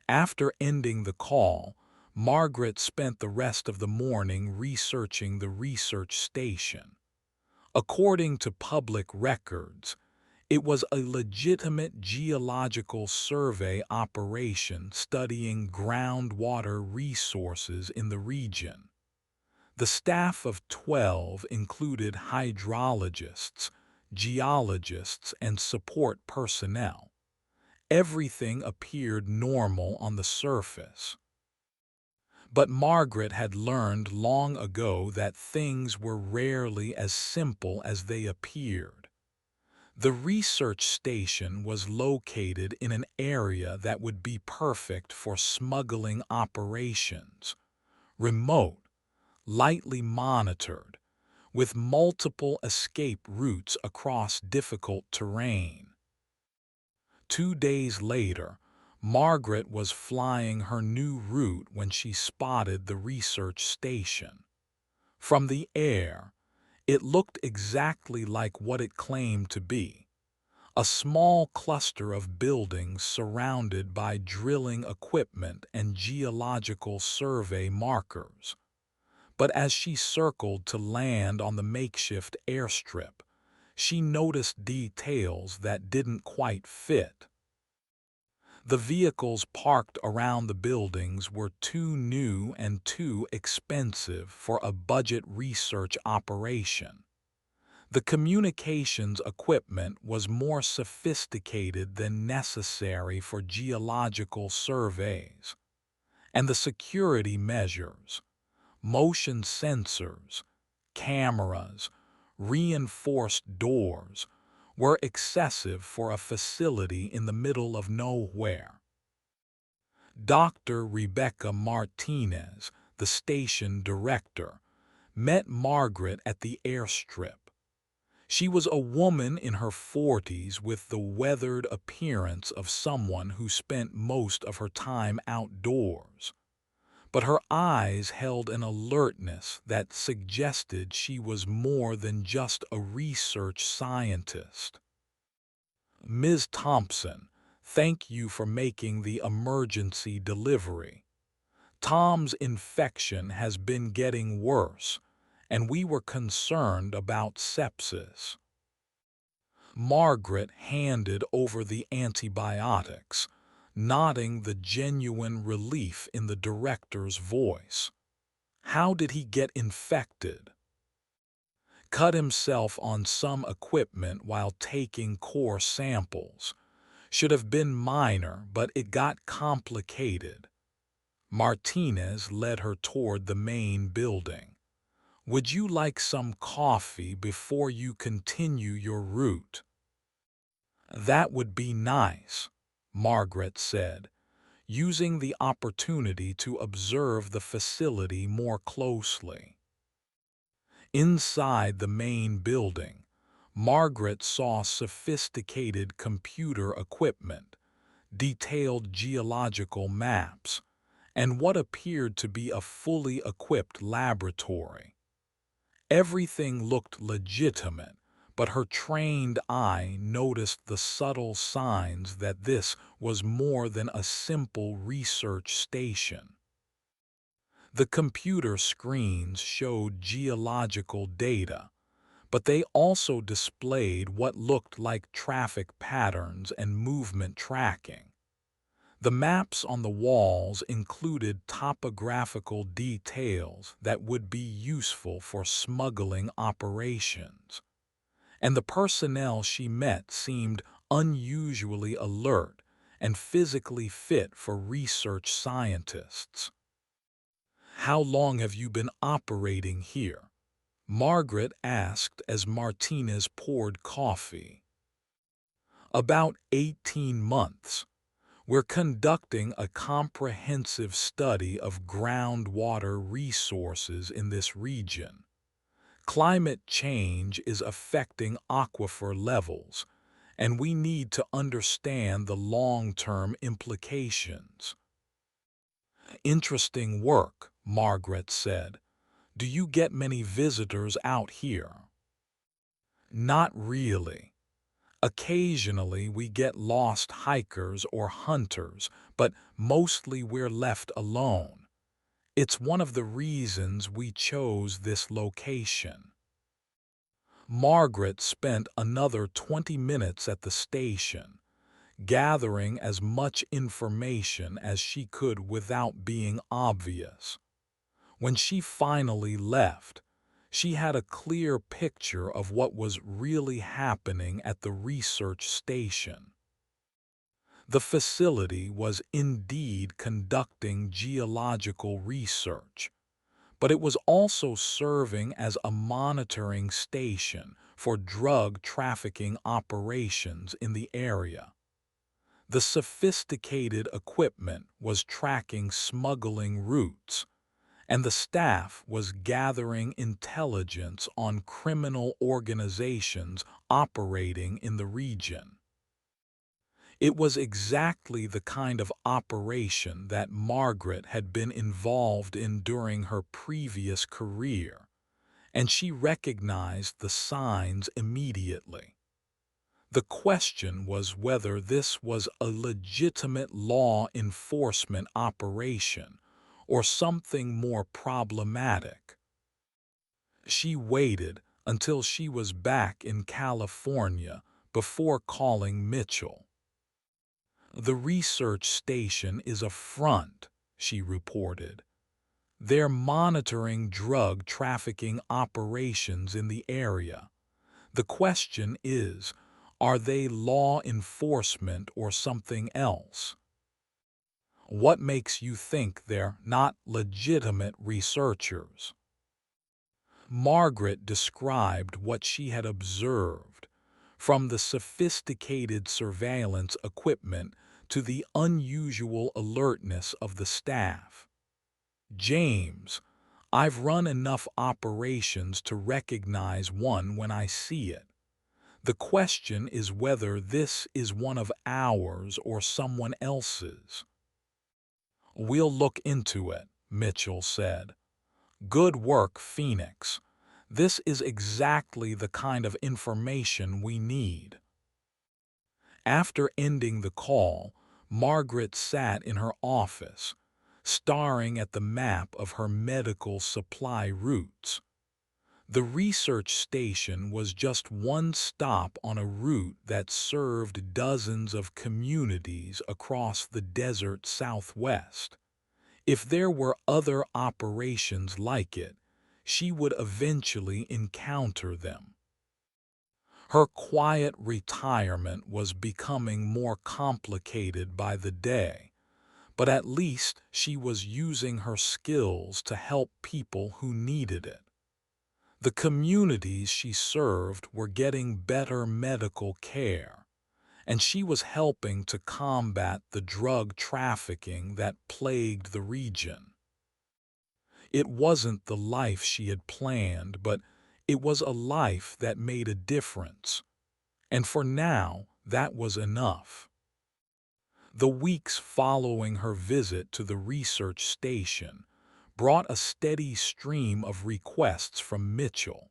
After ending the call, Margaret spent the rest of the morning researching the research station. According to public records, it was a legitimate geological survey operation studying groundwater resources in the region. The staff of 12 included hydrologists, geologists, and support personnel. Everything appeared normal on the surface. But Margaret had learned long ago that things were rarely as simple as they appeared. The research station was located in an area that would be perfect for smuggling operations, remote, lightly monitored, with multiple escape routes across difficult terrain. 2 days later, Margaret was flying her new route when she spotted the research station. From the air, it looked exactly like what it claimed to be, a small cluster of buildings surrounded by drilling equipment and geological survey markers. But as she circled to land on the makeshift airstrip, she noticed details that didn't quite fit. The vehicles parked around the buildings were too new and too expensive for a budget research operation. The communications equipment was more sophisticated than necessary for geological surveys, and the security measures, motion sensors, cameras, reinforced doors, were excessive for a facility in the middle of nowhere. Dr. Rebecca Martinez, the station director, met Margaret at the airstrip. She was a woman in her 40s with the weathered appearance of someone who spent most of her time outdoors. But her eyes held an alertness that suggested she was more than just a research scientist. Ms. Thompson, thank you for making the emergency delivery. Tom's infection has been getting worse, and we were concerned about sepsis. Margaret handed over the antibiotics, nodding the genuine relief in the director's voice. How did he get infected? Cut himself on some equipment while taking core samples. Should have been minor, but it got complicated. Martinez led her toward the main building. Would you like some coffee before you continue your route? That would be nice, Margaret said, using the opportunity to observe the facility more closely. Inside the main building, Margaret saw sophisticated computer equipment, detailed geological maps, and what appeared to be a fully equipped laboratory. Everything looked legitimate, but her trained eye noticed the subtle signs that this was more than a simple research station. The computer screens showed geological data, but they also displayed what looked like traffic patterns and movement tracking. The maps on the walls included topographical details that would be useful for smuggling operations, and the personnel she met seemed unusually alert and physically fit for research scientists. "How long have you been operating here?" Margaret asked as Martinez poured coffee. "About 18 months. We're conducting a comprehensive study of groundwater resources in this region. Climate change is affecting aquifer levels, and we need to understand the long-term implications." "Interesting work," Margaret said. "Do you get many visitors out here?" "Not really. Occasionally we get lost hikers or hunters, but mostly we're left alone. It's one of the reasons we chose this location." Margaret spent another 20 minutes at the station, gathering as much information as she could without being obvious. When she finally left, she had a clear picture of what was really happening at the research station. The facility was indeed conducting geological research, but it was also serving as a monitoring station for drug trafficking operations in the area. The sophisticated equipment was tracking smuggling routes, and the staff was gathering intelligence on criminal organizations operating in the region. It was exactly the kind of operation that Margaret had been involved in during her previous career, and she recognized the signs immediately. The question was whether this was a legitimate law enforcement operation or something more problematic. She waited until she was back in California before calling Mitchell. "The research station is a front," she reported. "They're monitoring drug trafficking operations in the area. The question is, are they law enforcement or something else?" "What makes you think they're not legitimate researchers?" Margaret described what she had observed, from the sophisticated surveillance equipment to the unusual alertness of the staff. "James, I've run enough operations to recognize one when I see it. The question is whether this is one of ours or someone else's." "We'll look into it," Mitchell said. "Good work, Phoenix. This is exactly the kind of information we need." After ending the call, Margaret sat in her office, staring at the map of her medical supply routes. The research station was just one stop on a route that served dozens of communities across the desert Southwest. If there were other operations like it, she would eventually encounter them. Her quiet retirement was becoming more complicated by the day, but at least she was using her skills to help people who needed it. The communities she served were getting better medical care, and she was helping to combat the drug trafficking that plagued the region. It wasn't the life she had planned, but it was a life that made a difference, and for now that was enough. The weeks following her visit to the research station brought a steady stream of requests from Mitchell.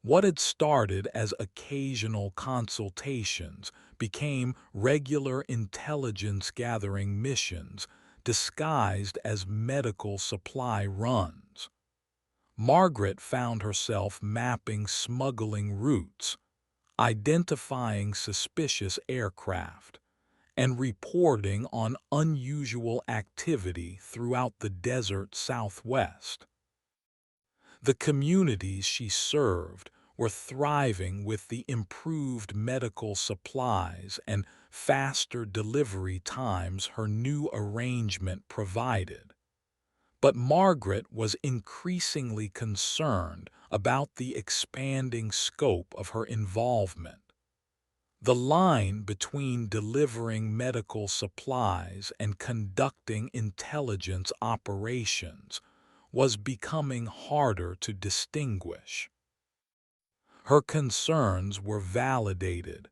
What had started as occasional consultations became regular intelligence-gathering missions disguised as medical supply runs. Margaret found herself mapping smuggling routes, identifying suspicious aircraft, and reporting on unusual activity throughout the desert Southwest. The communities she served were thriving with the improved medical supplies and faster delivery times her new arrangement provided. But Margaret was increasingly concerned about the expanding scope of her involvement. The line between delivering medical supplies and conducting intelligence operations was becoming harder to distinguish. Her concerns were validated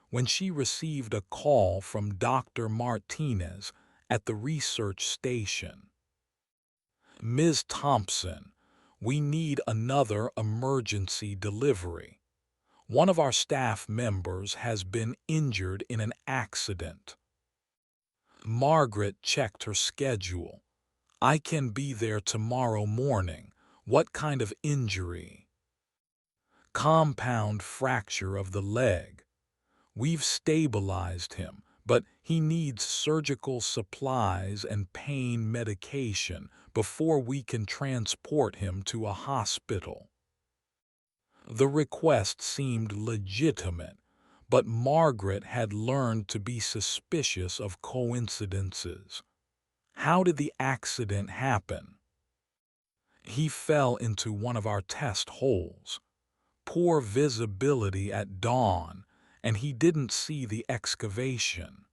when she received a call from Dr. Martinez at the research station. "Ms. Thompson, we need another emergency delivery. One of our staff members has been injured in an accident." Margaret checked her schedule. "I can be there tomorrow morning. What kind of injury?" "Compound fracture of the leg. We've stabilized him, but he needs surgical supplies and pain medication before we can transport him to a hospital." The request seemed legitimate, but Margaret had learned to be suspicious of coincidences. "How did the accident happen?" "He fell into one of our test holes. Poor visibility at dawn, and he didn't see the excavation."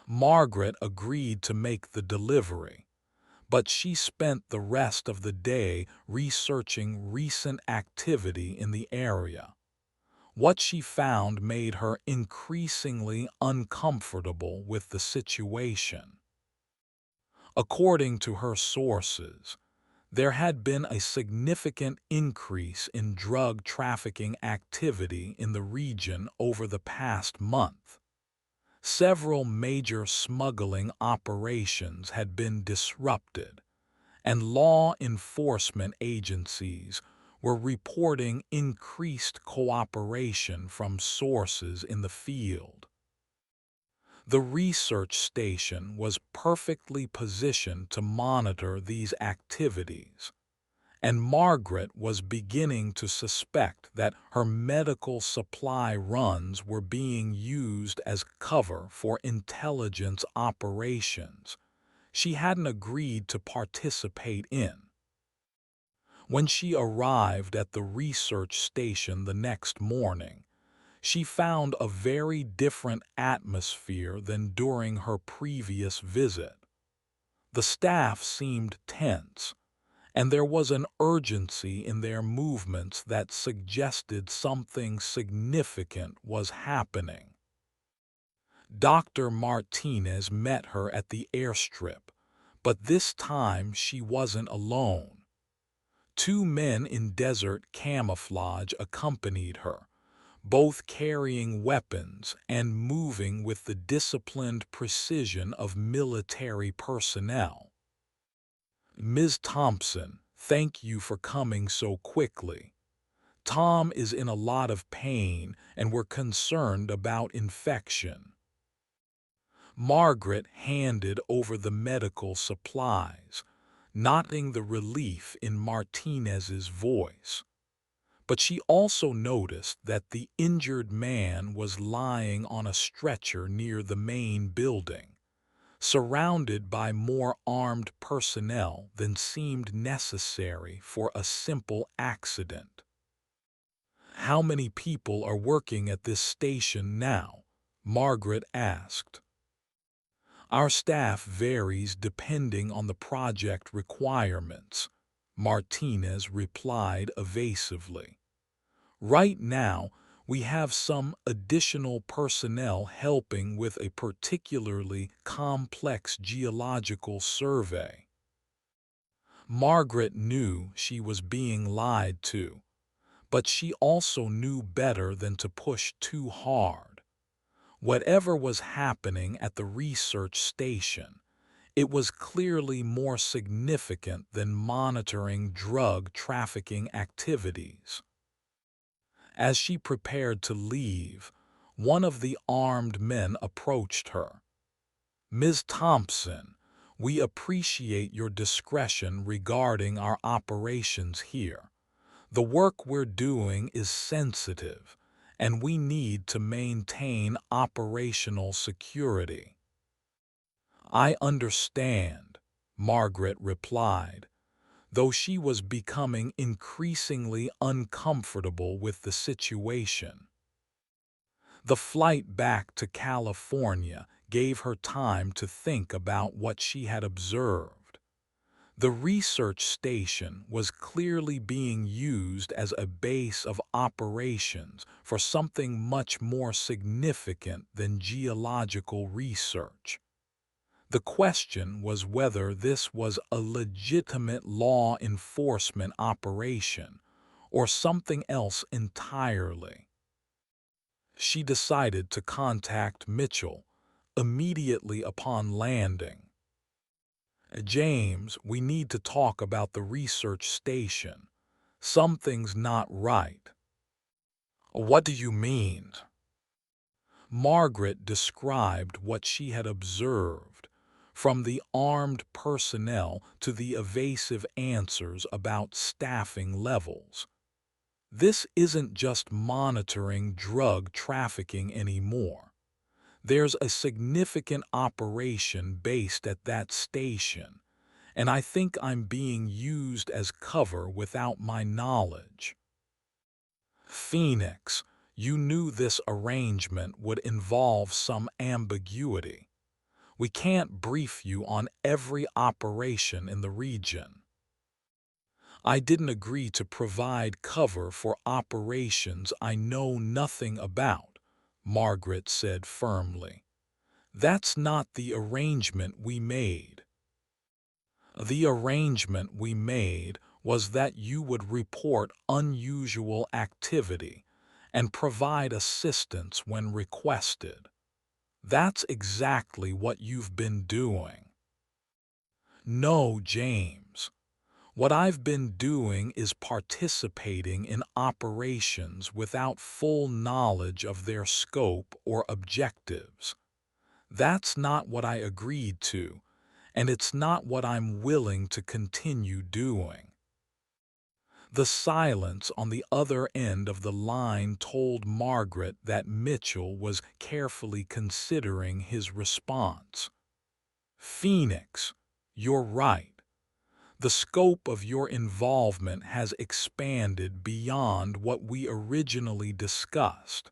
Margaret agreed to make the delivery, but she spent the rest of the day researching recent activity in the area. What she found made her increasingly uncomfortable with the situation. According to her sources, there had been a significant increase in drug trafficking activity in the region over the past month. Several major smuggling operations had been disrupted, and law enforcement agencies were reporting increased cooperation from sources in the field. The research station was perfectly positioned to monitor these activities, and Margaret was beginning to suspect that her medical supply runs were being used as cover for intelligence operations she hadn't agreed to participate in. When she arrived at the research station the next morning, she found a very different atmosphere than during her previous visit. The staff seemed tense, and there was an urgency in their movements that suggested something significant was happening. Dr. Martinez met her at the airstrip, but this time she wasn't alone. Two men in desert camouflage accompanied her, both carrying weapons and moving with the disciplined precision of military personnel. "Ms. Thompson, thank you for coming so quickly. Tom is in a lot of pain and we're concerned about infection." Margaret handed over the medical supplies, noting the relief in Martinez's voice. But she also noticed that the injured man was lying on a stretcher near the main building, surrounded by more armed personnel than seemed necessary for a simple accident. "How many people are working at this station now?" Margaret asked. "Our staff varies depending on the project requirements," Martinez replied evasively. "Right now, we have some additional personnel helping with a particularly complex geological survey." Margaret knew she was being lied to, but she also knew better than to push too hard. Whatever was happening at the research station, it was clearly more significant than monitoring drug trafficking activities. As she prepared to leave, One of the armed men approached her. "Ms. Thompson, we appreciate your discretion regarding our operations here. The work we're doing is sensitive, and we need to maintain operational security." "I understand," Margaret replied, though she was becoming increasingly uncomfortable with the situation. The flight back to California gave her time to think about what she had observed. The research station was clearly being used as a base of operations for something much more significant than geological research. The question was whether this was a legitimate law enforcement operation or something else entirely. She decided to contact Mitchell immediately upon landing. "James, we need to talk about the research station. Something's not right." "What do you mean?" Margaret described what she had observed, from the armed personnel to the evasive answers about staffing levels. "This isn't just monitoring drug trafficking anymore. There's a significant operation based at that station, and I think I'm being used as cover without my knowledge." "Phoenix, you knew this arrangement would involve some ambiguity. We can't brief you on every operation in the region." "I didn't agree to provide cover for operations I know nothing about," Margaret said firmly. "That's not the arrangement we made." "The arrangement we made was that you would report unusual activity and provide assistance when requested. That's exactly what you've been doing." "No, James. What I've been doing is participating in operations without full knowledge of their scope or objectives. That's not what I agreed to, and it's not what I'm willing to continue doing." The silence on the other end of the line told Margaret that Mitchell was carefully considering his response. "Phoenix, you're right. The scope of your involvement has expanded beyond what we originally discussed,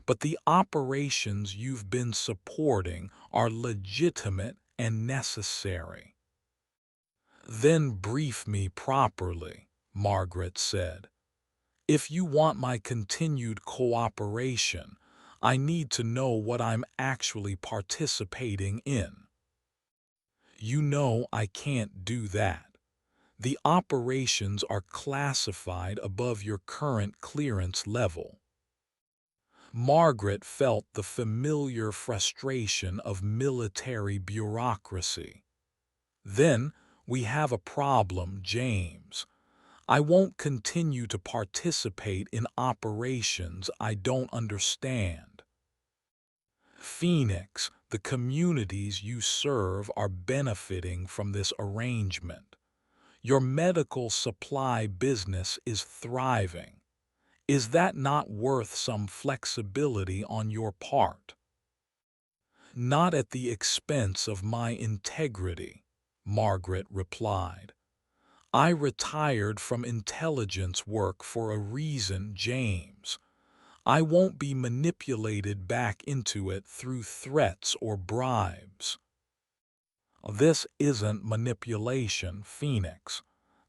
but the operations you've been supporting are legitimate and necessary." "Then brief me properly," Margaret said. "If you want my continued cooperation, I need to know what I'm actually participating in." "You know I can't do that. The operations are classified above your current clearance level." Margaret felt the familiar frustration of military bureaucracy. "Then we have a problem, James. I won't continue to participate in operations I don't understand." "Phoenix, the communities you serve are benefiting from this arrangement. Your medical supply business is thriving. Is that not worth some flexibility on your part?" "Not at the expense of my integrity," Margaret replied. "I retired from intelligence work for a reason, James. I won't be manipulated back into it through threats or bribes." "This isn't manipulation, Phoenix.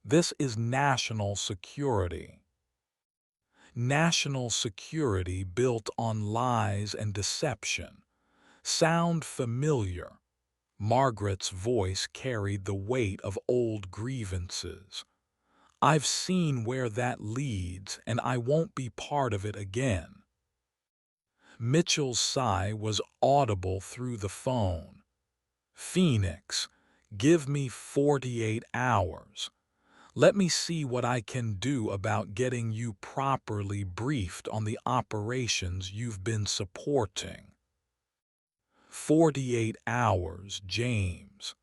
This is national security." "National security built on lies and deception. Sound familiar?" Margaret's voice carried the weight of old grievances. "I've seen where that leads, and I won't be part of it again." Mitchell's sigh was audible through the phone. "Phoenix, give me 48 hours. Let me see what I can do about getting you properly briefed on the operations you've been supporting. 48 hours, James.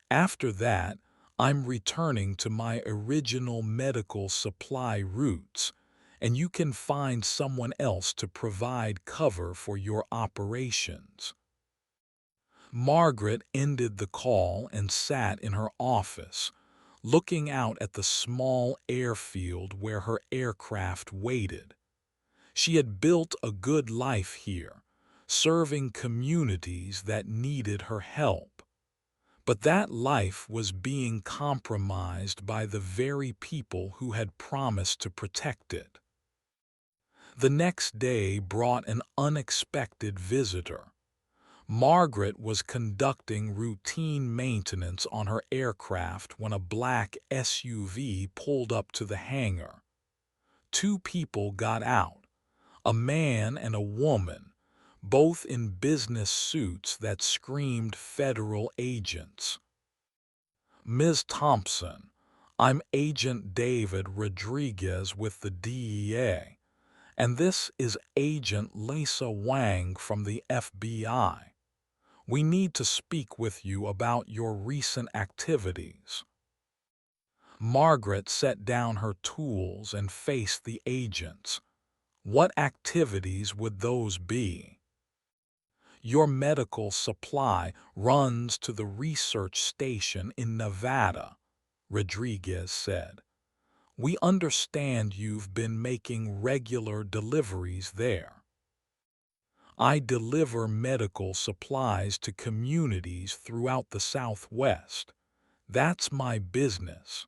After that, I'm returning to my original medical supply routes, and you can find someone else to provide cover for your operations. Margaret ended the call and sat in her office, looking out at the small airfield where her aircraft waited. She had built a good life here, serving communities that needed her help. But that life was being compromised by the very people who had promised to protect it. The next day brought an unexpected visitor. Margaret was conducting routine maintenance on her aircraft when a black SUV pulled up to the hangar. Two people got out, a man and a woman, both in business suits that screamed federal agents. "Ms. Thompson, I'm Agent David Rodriguez with the DEA, and this is Agent Lisa Wang from the FBI. We need to speak with you about your recent activities." Margaret set down her tools and faced the agents. What activities would those be? "Your medical supply runs to the research station in Nevada," Rodriguez said. "We understand you've been making regular deliveries there." "I deliver medical supplies to communities throughout the Southwest. That's my business."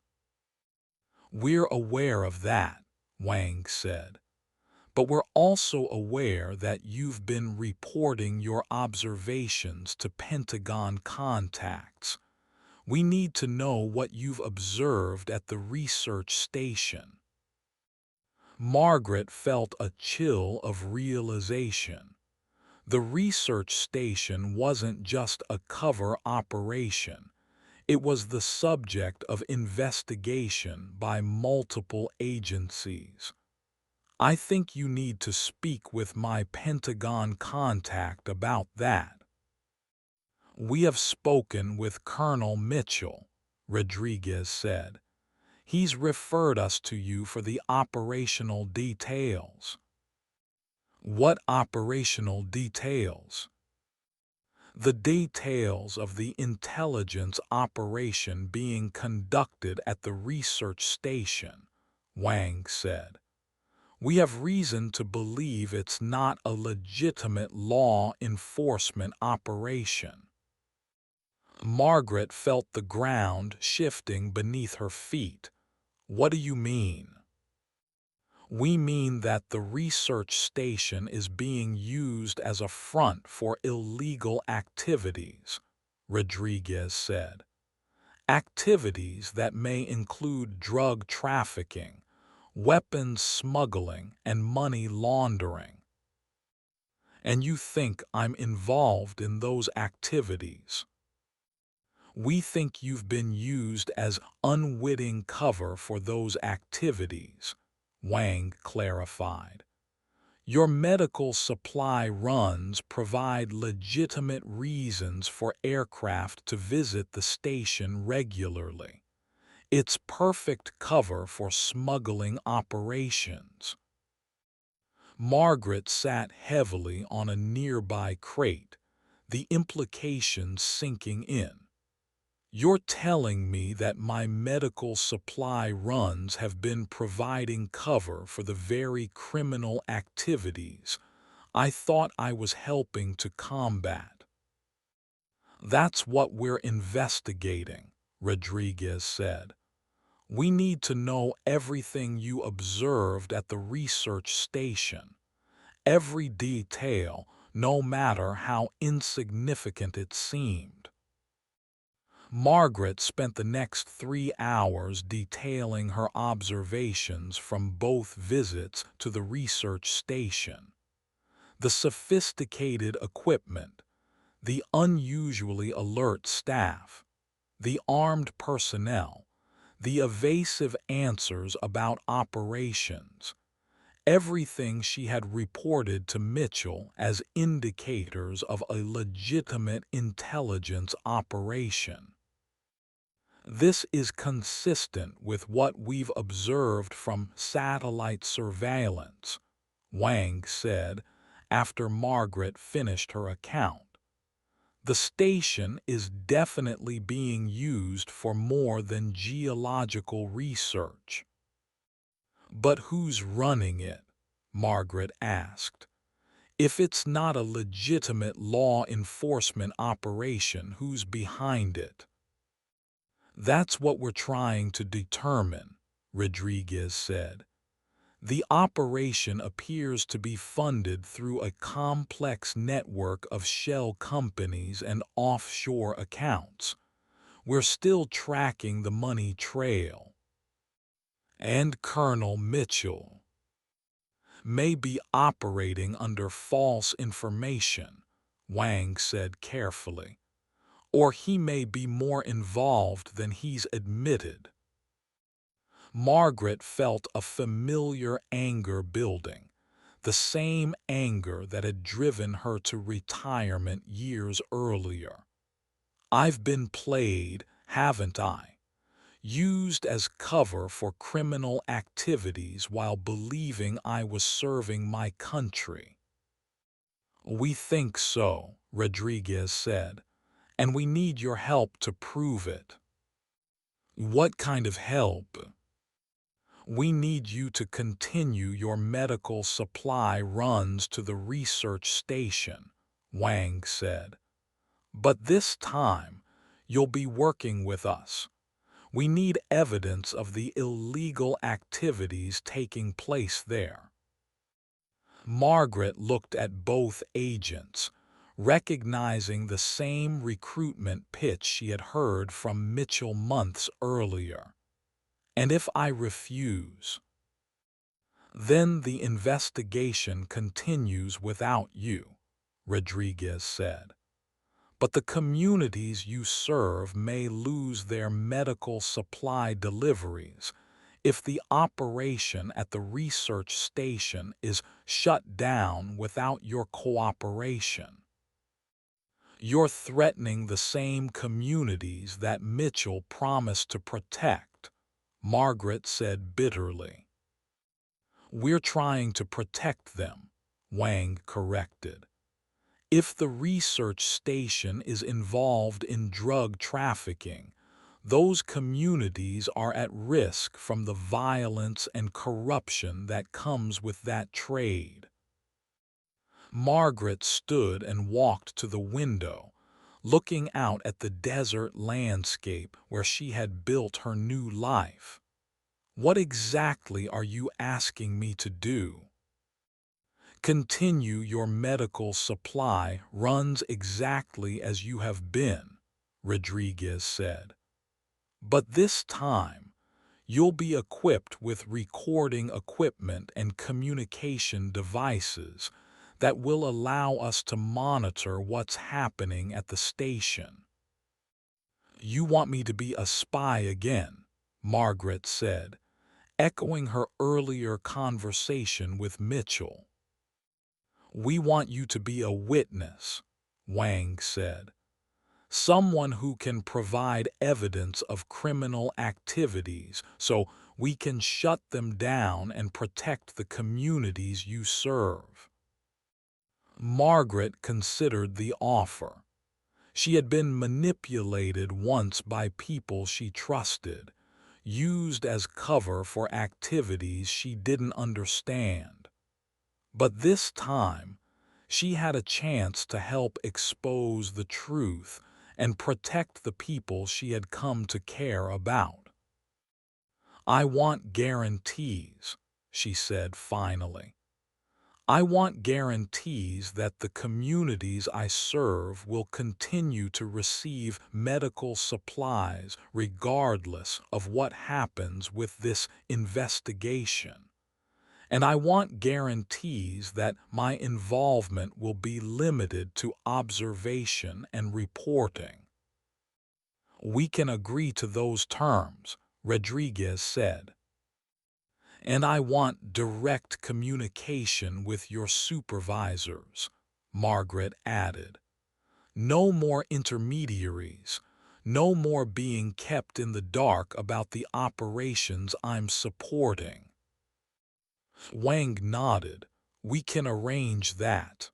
"We're aware of that," Wang said. "But we're also aware that you've been reporting your observations to Pentagon contacts. We need to know what you've observed at the research station." Margaret felt a chill of realization. The research station wasn't just a cover operation. It was the subject of investigation by multiple agencies. "I think you need to speak with my Pentagon contact about that." "We have spoken with Colonel Mitchell," Rodriguez said. "He's referred us to you for the operational details." "What operational details?" "The details of the intelligence operation being conducted at the research station," Wang said. "We have reason to believe it's not a legitimate law enforcement operation." Margaret felt the ground shifting beneath her feet. "What do you mean?" "We mean that the research station is being used as a front for illegal activities," Rodriguez said. "Activities that may include drug trafficking, weapons smuggling, and money laundering." "And you think I'm involved in those activities?" "We think you've been used as unwitting cover for those activities," Wang clarified. "Your medical supply runs provide legitimate reasons for aircraft to visit the station regularly. It's perfect cover for smuggling operations." Margaret sat heavily on a nearby crate, the implications sinking in. "You're telling me that my medical supply runs have been providing cover for the very criminal activities I thought I was helping to combat?" "That's what we're investigating," Rodriguez said. "We need to know everything you observed at the research station, every detail, no matter how insignificant it seemed." Margaret spent the next 3 hours detailing her observations from both visits to the research station. The sophisticated equipment, the unusually alert staff, the armed personnel, The evasive answers about operations, everything she had reported to Mitchell as indicators of a legitimate intelligence operation. This is consistent with what we've observed from satellite surveillance, Wang said after Margaret finished her account. The station is definitely being used for more than geological research. But who's running it? Margaret asked. If it's not a legitimate law enforcement operation, who's behind it? That's what we're trying to determine, Rodriguez said. The operation appears to be funded through a complex network of shell companies and offshore accounts. We're still tracking the money trail. And Colonel Mitchell may be operating under false information, Wang said carefully. Or he may be more involved than he's admitted. Margaret felt a familiar anger building, the same anger that had driven her to retirement years earlier. I've been played, haven't I? Used as cover for criminal activities while believing I was serving my country. We think so, Rodriguez said, and we need your help to prove it. What kind of help? We need you to continue your medical supply runs to the research station, Wang said. But this time, you'll be working with us. We need evidence of the illegal activities taking place there. Margaret looked at both agents, recognizing the same recruitment pitch she had heard from Mitchell months earlier. And if I refuse, then the investigation continues without you, Rodriguez said. But the communities you serve may lose their medical supply deliveries if the operation at the research station is shut down without your cooperation. You're threatening the same communities that Mitchell promised to protect, Margaret said bitterly. We're trying to protect them, Wang corrected. If the research station is involved in drug trafficking, those communities are at risk from the violence and corruption that comes with that trade. Margaret stood and walked to the window, looking out at the desert landscape where she had built her new life. What exactly are you asking me to do? Continue your medical supply runs exactly as you have been, Rodriguez said. But this time, you'll be equipped with recording equipment and communication devices that will allow us to monitor what's happening at the station. You want me to be a spy again, Margaret said, echoing her earlier conversation with Mitchell. We want you to be a witness, Wang said. Someone who can provide evidence of criminal activities so we can shut them down and protect the communities you serve. Margaret considered the offer. She had been manipulated once by people she trusted, used as cover for activities she didn't understand. But this time, she had a chance to help expose the truth and protect the people she had come to care about. I want guarantees, she said finally. I want guarantees that the communities I serve will continue to receive medical supplies regardless of what happens with this investigation. And I want guarantees that my involvement will be limited to observation and reporting. We can agree to those terms, Rodriguez said. And I want direct communication with your supervisors, Margaret added. No more intermediaries, no more being kept in the dark about the operations I'm supporting. Wang nodded. We can arrange that.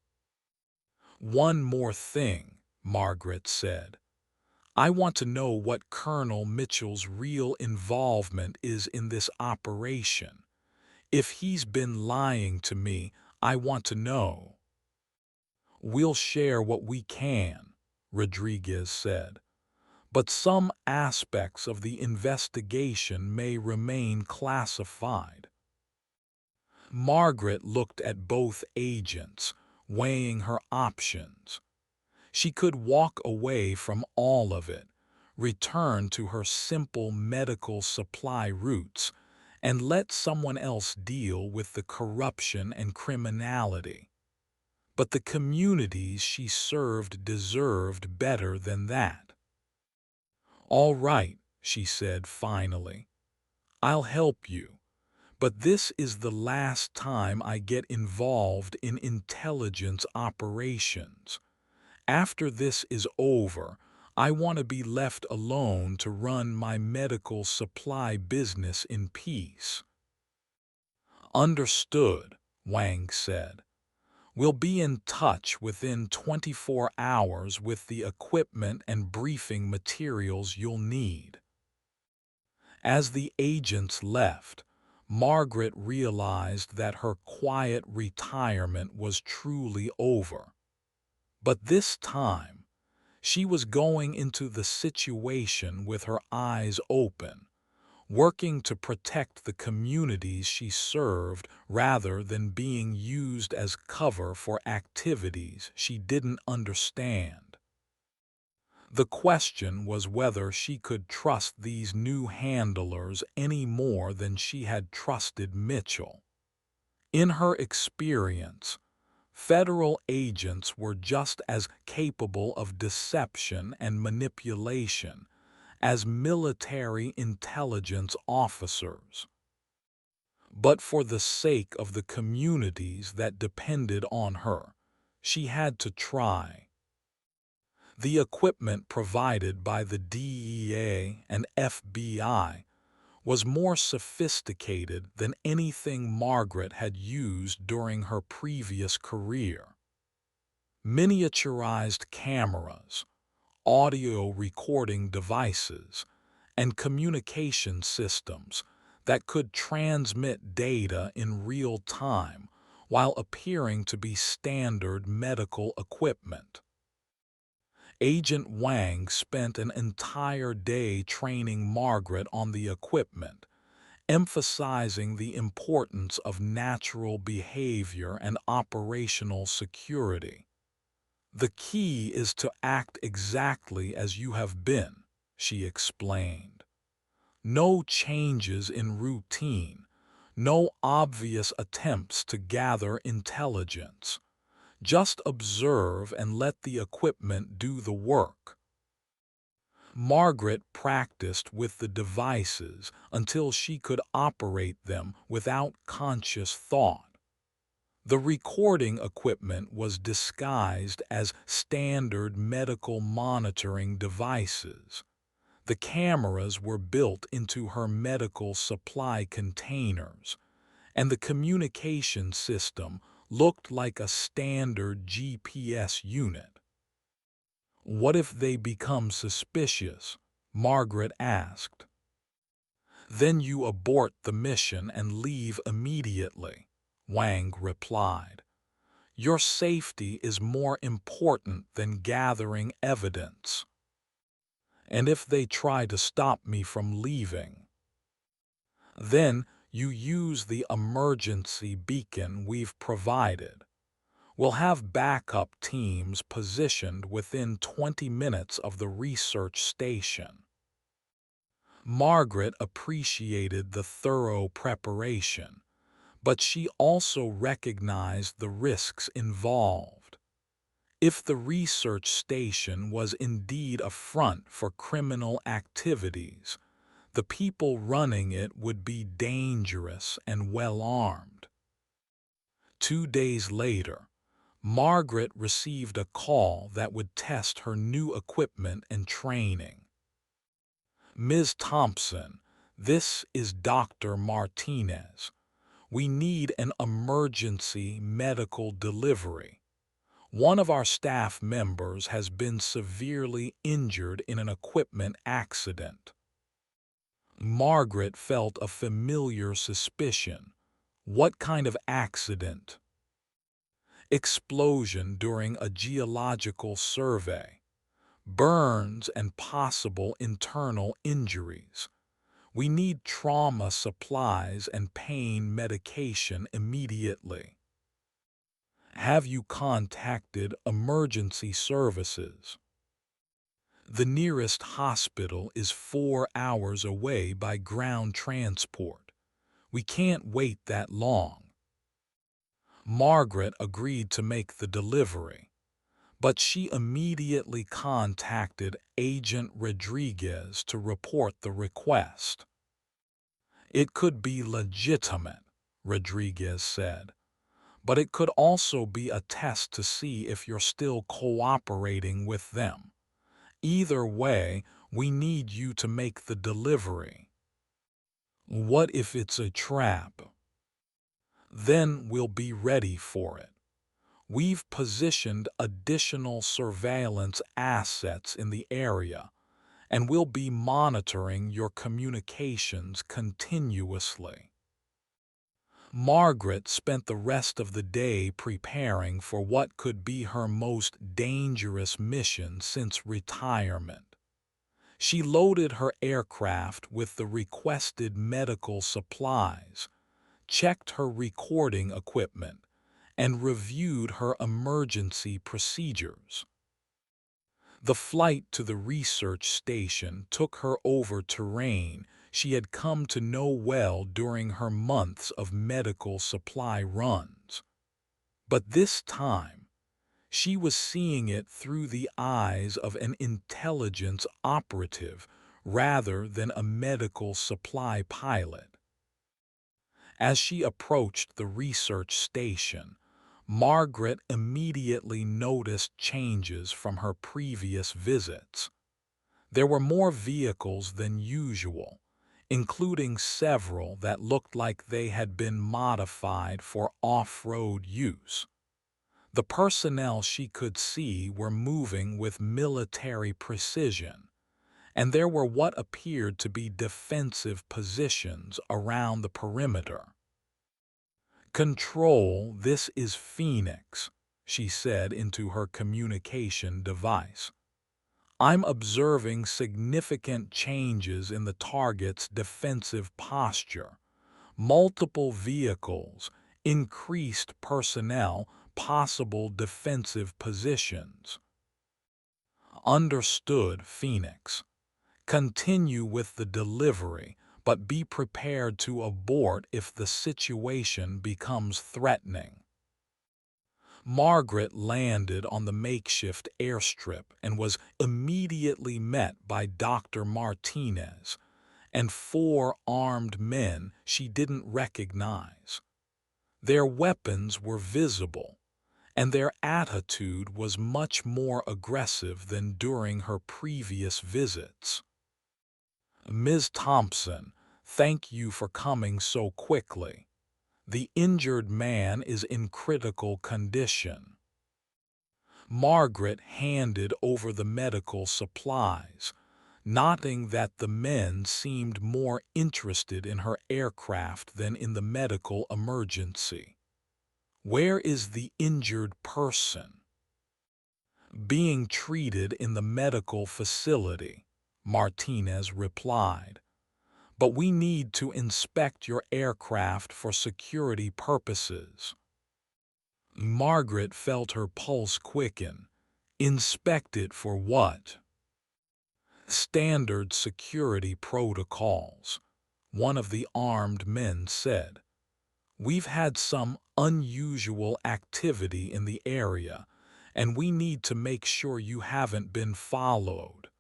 One more thing, Margaret said. I want to know what Colonel Mitchell's real involvement is in this operation. If he's been lying to me, I want to know. We'll share what we can, Rodriguez said. But some aspects of the investigation may remain classified. Margaret looked at both agents, weighing her options. She could walk away from all of it, return to her simple medical supply routes, and let someone else deal with the corruption and criminality. But the communities she served deserved better than that. All right, she said finally. I'll help you. But this is the last time I get involved in intelligence operations. After this is over, I want to be left alone to run my medical supply business in peace. Understood, Wang said. We'll be in touch within 24 hours with the equipment and briefing materials you'll need. As the agents left, Margaret realized that her quiet retirement was truly over. But this time, she was going into the situation with her eyes open, working to protect the communities she served rather than being used as cover for activities she didn't understand. The question was whether she could trust these new handlers any more than she had trusted Mitchell. In her experience, federal agents were just as capable of deception and manipulation as military intelligence officers. But for the sake of the communities that depended on her, she had to try. The equipment provided by the DEA and FBI was more sophisticated than anything Margaret had used during her previous career. Miniaturized cameras, audio recording devices, and communication systems that could transmit data in real time while appearing to be standard medical equipment. Agent Wang spent an entire day training Margaret on the equipment, emphasizing the importance of natural behavior and operational security. The key is to act exactly as you have been, she explained. No changes in routine, no obvious attempts to gather intelligence. Just observe and let the equipment do the work. Margaret practiced with the devices until she could operate them without conscious thought. The recording equipment was disguised as standard medical monitoring devices. The cameras were built into her medical supply containers, and the communication system looked like a standard GPS unit. What if they become suspicious? Margaret asked. Then you abort the mission and leave immediately, Wang replied. Your safety is more important than gathering evidence. And if they try to stop me from leaving? Then you use the emergency beacon we've provided. We'll have backup teams positioned within 20 minutes of the research station. Margaret appreciated the thorough preparation, but she also recognized the risks involved. If the research station was indeed a front for criminal activities, The people running it would be dangerous and well-armed. 2 days later, Margaret received a call that would test her new equipment and training. "Ms. Thompson, this is Dr. Martinez. We need an emergency medical delivery. One of our staff members has been severely injured in an equipment accident." Margaret felt a familiar suspicion. What kind of accident? Explosion during a geological survey. Burns and possible internal injuries. We need trauma supplies and pain medication immediately. Have you contacted emergency services? The nearest hospital is 4 hours away by ground transport. We can't wait that long. Margaret agreed to make the delivery, but she immediately contacted Agent Rodriguez to report the request. "It could be legitimate," Rodriguez said, "but it could also be a test to see if you're still cooperating with them. Either way, we need you to make the delivery." "What if it's a trap?" "Then we'll be ready for it. We've positioned additional surveillance assets in the area, and we'll be monitoring your communications continuously." Margaret spent the rest of the day preparing for what could be her most dangerous mission since retirement. She loaded her aircraft with the requested medical supplies, checked her recording equipment, and reviewed her emergency procedures. The flight to the research station took her over terrain she had come to know well during her months of medical supply runs. But this time, she was seeing it through the eyes of an intelligence operative rather than a medical supply pilot. As she approached the research station, Margaret immediately noticed changes from her previous visits. There were more vehicles than usual, including several that looked like they had been modified for off-road use. The personnel she could see were moving with military precision, and there were what appeared to be defensive positions around the perimeter. "Control, this is Phoenix," she said into her communication device. "I'm observing significant changes in the target's defensive posture. Multiple vehicles, increased personnel, possible defensive positions." "Understood, Phoenix. Continue with the delivery, but be prepared to abort if the situation becomes threatening." Margaret landed on the makeshift airstrip and was immediately met by Dr. Martinez and 4 armed men she didn't recognize. Their weapons were visible, and their attitude was much more aggressive than during her previous visits. "Ms. Thompson, thank you for coming so quickly. The injured man is in critical condition." Margaret handed over the medical supplies, noting that the men seemed more interested in her aircraft than in the medical emergency. "Where is the injured person?" "Being treated in the medical facility," Martinez replied. "But we need to inspect your aircraft for security purposes." Margaret felt her pulse quicken. Inspect it for what? "Standard security protocols," one of the armed men said. "We've had some unusual activity in the area, and we need to make sure you haven't been followed."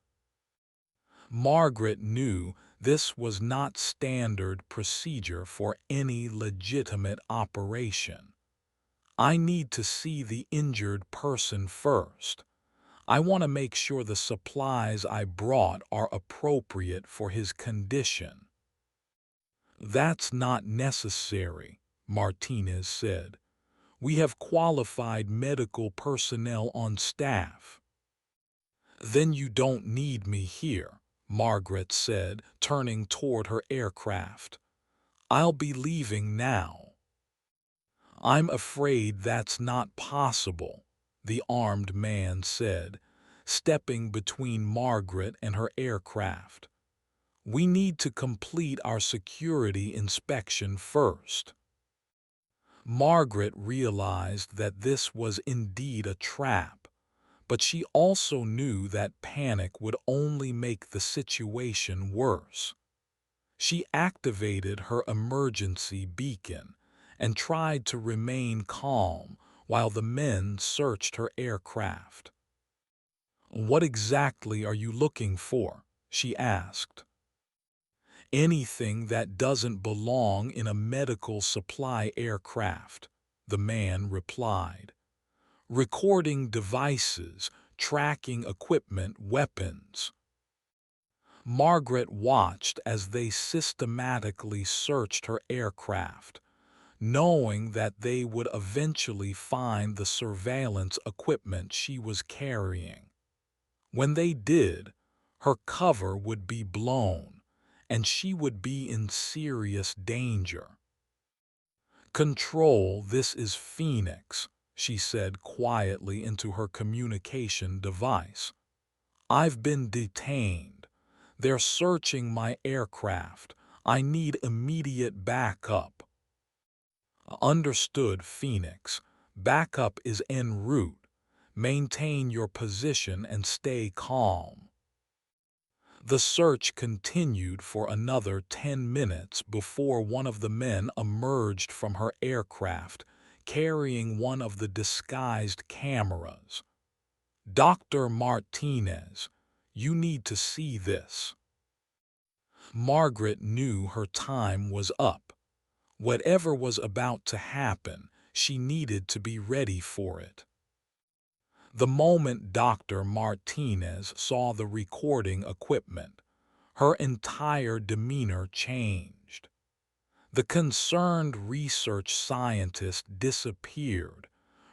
Margaret knew This was not standard procedure for any legitimate operation. I need to see the injured person first. I want to make sure the supplies I brought are appropriate for his condition. That's not necessary, Martinez said. We have qualified medical personnel on staff. Then you don't need me here, Margaret said, turning toward her aircraft. I'll be leaving now. I'm afraid that's not possible, the armed man said, stepping between Margaret and her aircraft. We need to complete our security inspection first. Margaret realized that this was indeed a trap, but she also knew that panic would only make the situation worse. She activated her emergency beacon and tried to remain calm while the men searched her aircraft. "What exactly are you looking for?" she asked. "Anything that doesn't belong in a medical supply aircraft," the man replied. "Recording devices, tracking equipment, weapons." Margaret watched as they systematically searched her aircraft, knowing that they would eventually find the surveillance equipment she was carrying. When they did, her cover would be blown, and she would be in serious danger. "Control, this is Phoenix," she said quietly into her communication device. "I've been detained. They're searching my aircraft. I need immediate backup." "Understood, Phoenix. Backup is en route. Maintain your position and stay calm." The search continued for another 10 minutes before one of the men emerged from her aircraft, carrying one of the disguised cameras. "Dr. Martinez, you need to see this." Margaret knew her time was up. Whatever was about to happen, she needed to be ready for it. The moment Dr. Martinez saw the recording equipment, her entire demeanor changed. The concerned research scientist disappeared,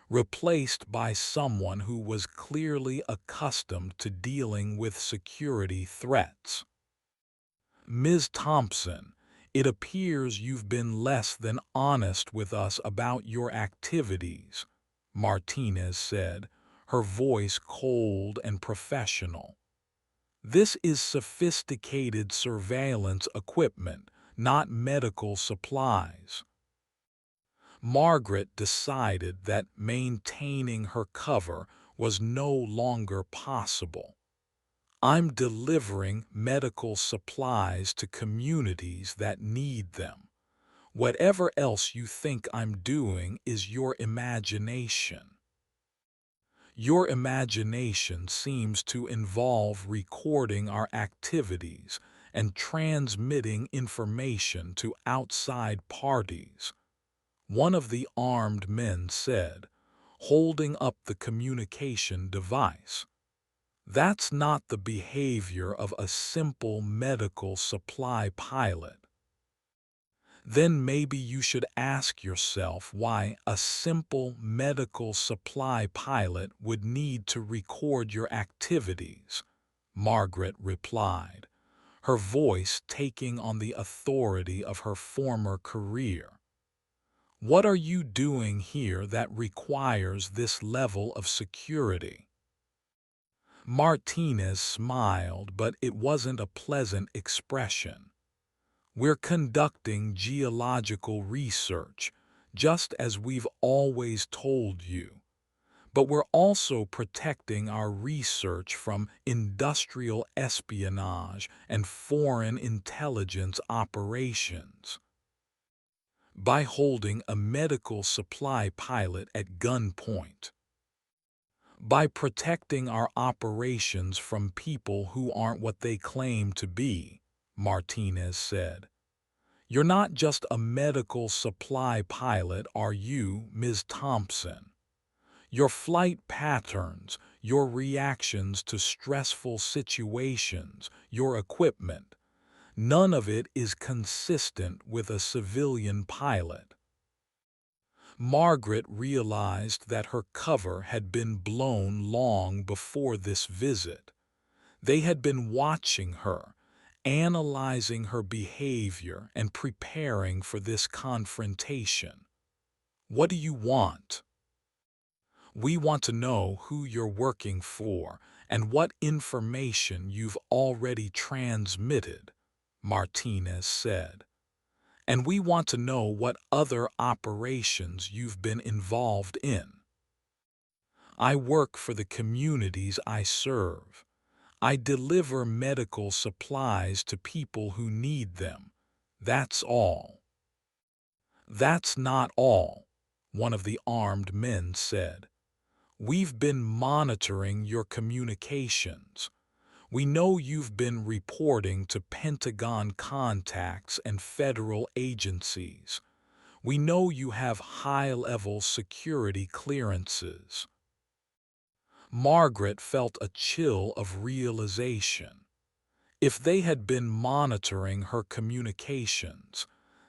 replaced by someone who was clearly accustomed to dealing with security threats. "Ms. Thompson, it appears you've been less than honest with us about your activities," Martinez said, her voice cold and professional. "This is sophisticated surveillance equipment, not medical supplies." Margaret decided that maintaining her cover was no longer possible. "I'm delivering medical supplies to communities that need them. Whatever else you think I'm doing is your imagination." "Your imagination seems to involve recording our activities and transmitting information to outside parties," one of the armed men said, holding up the communication device. "That's not the behavior of a simple medical supply pilot." "Then maybe you should ask yourself why a simple medical supply pilot would need to record your activities," Margaret replied, her voice taking on the authority of her former career. "What are you doing here that requires this level of security?" Martinez smiled, but it wasn't a pleasant expression. "We're conducting geological research, just as we've always told you. But we're also protecting our research from industrial espionage and foreign intelligence operations." "By holding a medical supply pilot at gunpoint." "By protecting our operations from people who aren't what they claim to be," Martinez said. "You're not just a medical supply pilot, are you, Ms. Thompson? Your flight patterns, your reactions to stressful situations, your equipment, none of it is consistent with a civilian pilot." Margaret realized that her cover had been blown long before this visit. They had been watching her, analyzing her behavior and preparing for this confrontation. "What do you want?" "We want to know who you're working for and what information you've already transmitted," Martinez said. "And we want to know what other operations you've been involved in." "I work for the communities I serve. I deliver medical supplies to people who need them. That's all." "That's not all," one of the armed men said. "We've been monitoring your communications. We know you've been reporting to Pentagon contacts and federal agencies. We know you have high-level security clearances." Margaret felt a chill of realization. If they had been monitoring her communications,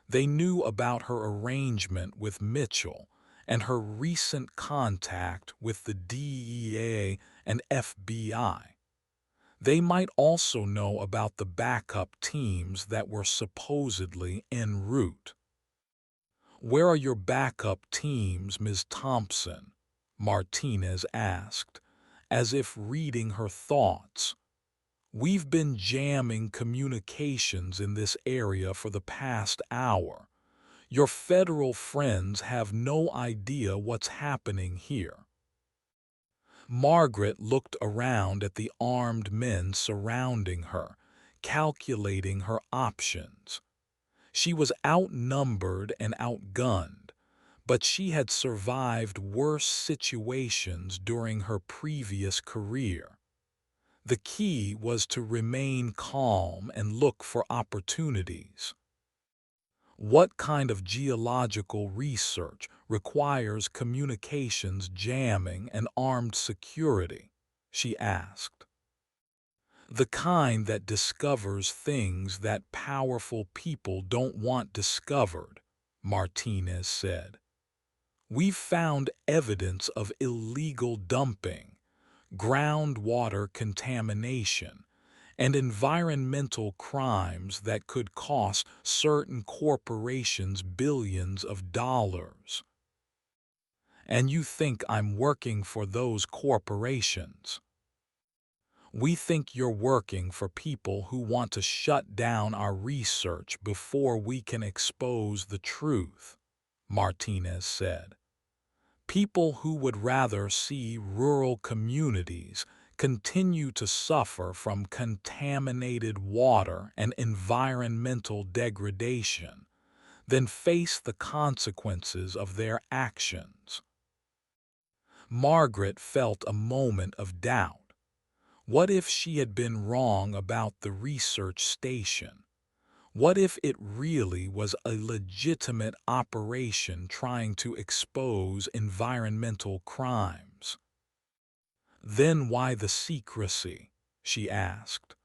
they knew about her arrangement with Mitchell and her recent contact with the DEA and FBI. They might also know about the backup teams that were supposedly en route. "Where are your backup teams, Ms. Thompson?" Martinez asked, as if reading her thoughts. "We've been jamming communications in this area for the past hour. Your federal friends have no idea what's happening here." Margaret looked around at the armed men surrounding her, calculating her options. She was outnumbered and outgunned, but she had survived worse situations during her previous career. The key was to remain calm and look for opportunities. "What kind of geological research requires communications jamming and armed security?" she asked. "The kind that discovers things that powerful people don't want discovered," Martinez said. "We've found evidence of illegal dumping, groundwater contamination, and environmental crimes that could cost certain corporations billions of dollars." "And you think I'm working for those corporations?" "We think you're working for people who want to shut down our research before we can expose the truth," Martinez said. "People who would rather see rural communities continue to suffer from contaminated water and environmental degradation than face the consequences of their actions." Margaret felt a moment of doubt. What if she had been wrong about the research station? What if it really was a legitimate operation trying to expose environmental crimes? "Then why the secrecy?" she asked.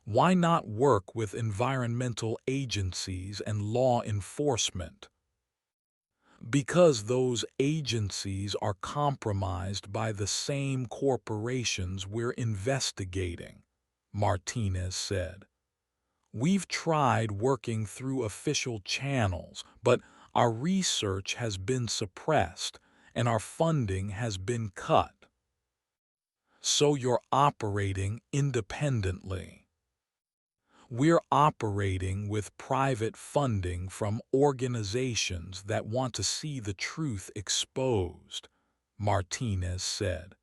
"Why not work with environmental agencies and law enforcement?" "Because those agencies are compromised by the same corporations we're investigating," Martinez said. "We've tried working through official channels, but our research has been suppressed and our funding has been cut." "So you're operating independently?" "We're operating with private funding from organizations that want to see the truth exposed," Martinez said.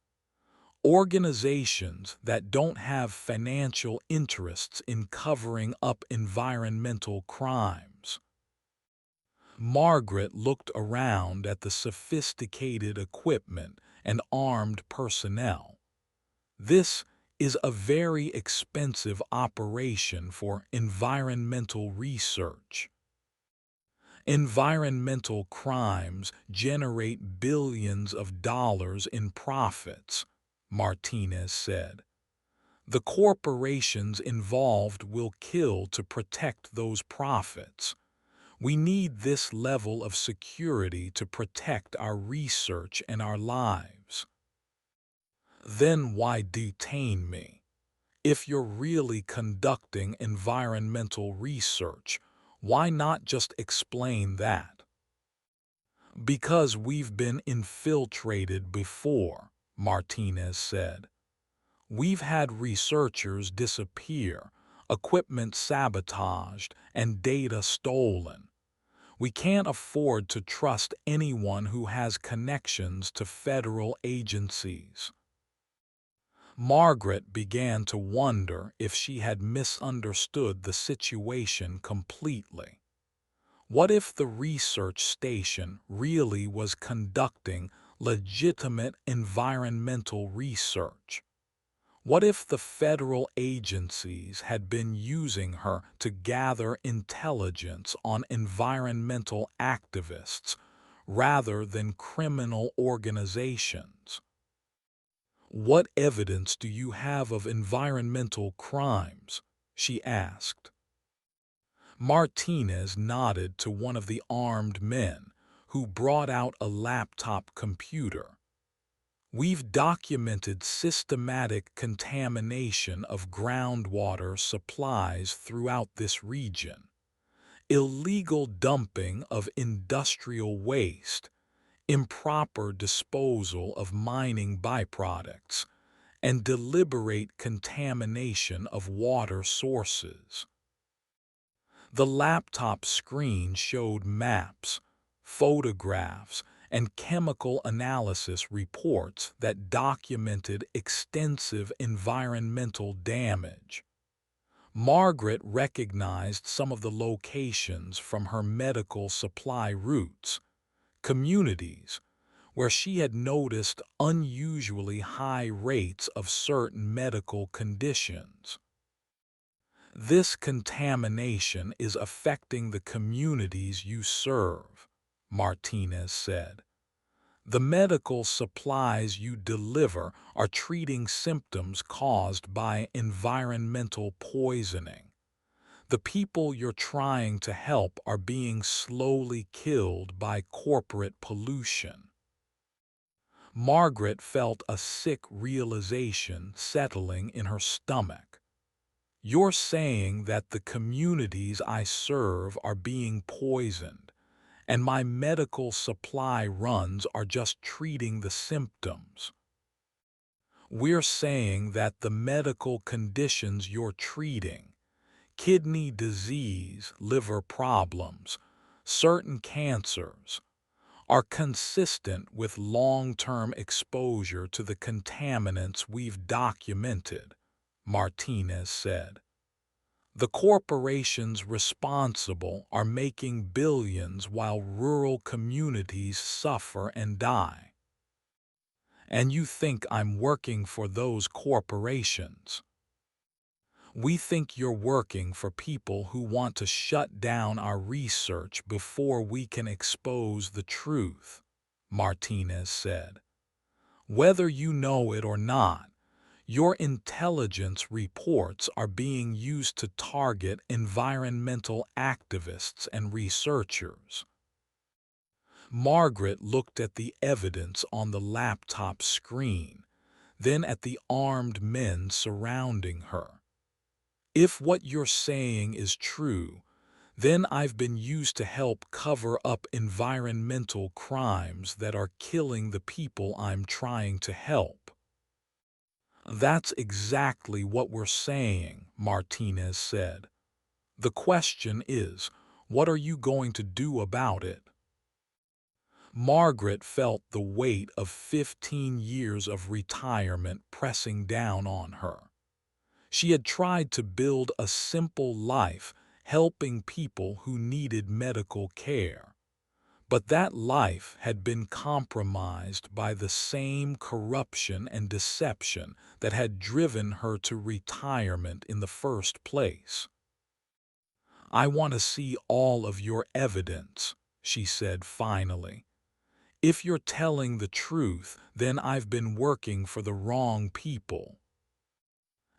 "Organizations that don't have financial interests in covering up environmental crimes." Margaret looked around at the sophisticated equipment and armed personnel. This is a very expensive operation for environmental research. Environmental crimes generate billions of dollars in profits, Martinez said. The corporations involved will kill to protect those profits. We need this level of security to protect our research and our lives. Then why detain me? If you're really conducting environmental research, why not just explain that? Because we've been infiltrated before, Martinez said. We've had researchers disappear, equipment sabotaged, and data stolen. We can't afford to trust anyone who has connections to federal agencies. Margaret began to wonder if she had misunderstood the situation completely. What if the research station really was conducting legitimate environmental research? What if the federal agencies had been using her to gather intelligence on environmental activists rather than criminal organizations? What evidence do you have of environmental crimes? She asked. Martinez nodded to one of the armed men, who brought out a laptop computer. We've documented systematic contamination of groundwater supplies throughout this region, illegal dumping of industrial waste, improper disposal of mining byproducts, and deliberate contamination of water sources. The laptop screen showed maps, photographs, and chemical analysis reports that documented extensive environmental damage. Margaret recognized some of the locations from her medical supply routes, communities where she had noticed unusually high rates of certain medical conditions. This contamination is affecting the communities you serve, Martinez said. The medical supplies you deliver are treating symptoms caused by environmental poisoning. The people you're trying to help are being slowly killed by corporate pollution. Margaret felt a sick realization settling in her stomach. You're saying that the communities I serve are being poisoned, and my medical supply runs are just treating the symptoms. We're saying that the medical conditions you're treating, kidney disease, liver problems, certain cancers, are consistent with long-term exposure to the contaminants we've documented, Martinez said. The corporations responsible are making billions while rural communities suffer and die. And you think I'm working for those corporations? We think you're working for people who want to shut down our research before we can expose the truth, Martinez said. Whether you know it or not, your intelligence reports are being used to target environmental activists and researchers. Margaret looked at the evidence on the laptop screen, then at the armed men surrounding her. If what you're saying is true, then I've been used to help cover up environmental crimes that are killing the people I'm trying to help. That's exactly what we're saying, Martinez said. The question is, what are you going to do about it? Margaret felt the weight of 15 years of retirement pressing down on her. She had tried to build a simple life, helping people who needed medical care. But that life had been compromised by the same corruption and deception that had driven her to retirement in the first place. "I want to see all of your evidence," she said finally. "If you're telling the truth, then I've been working for the wrong people.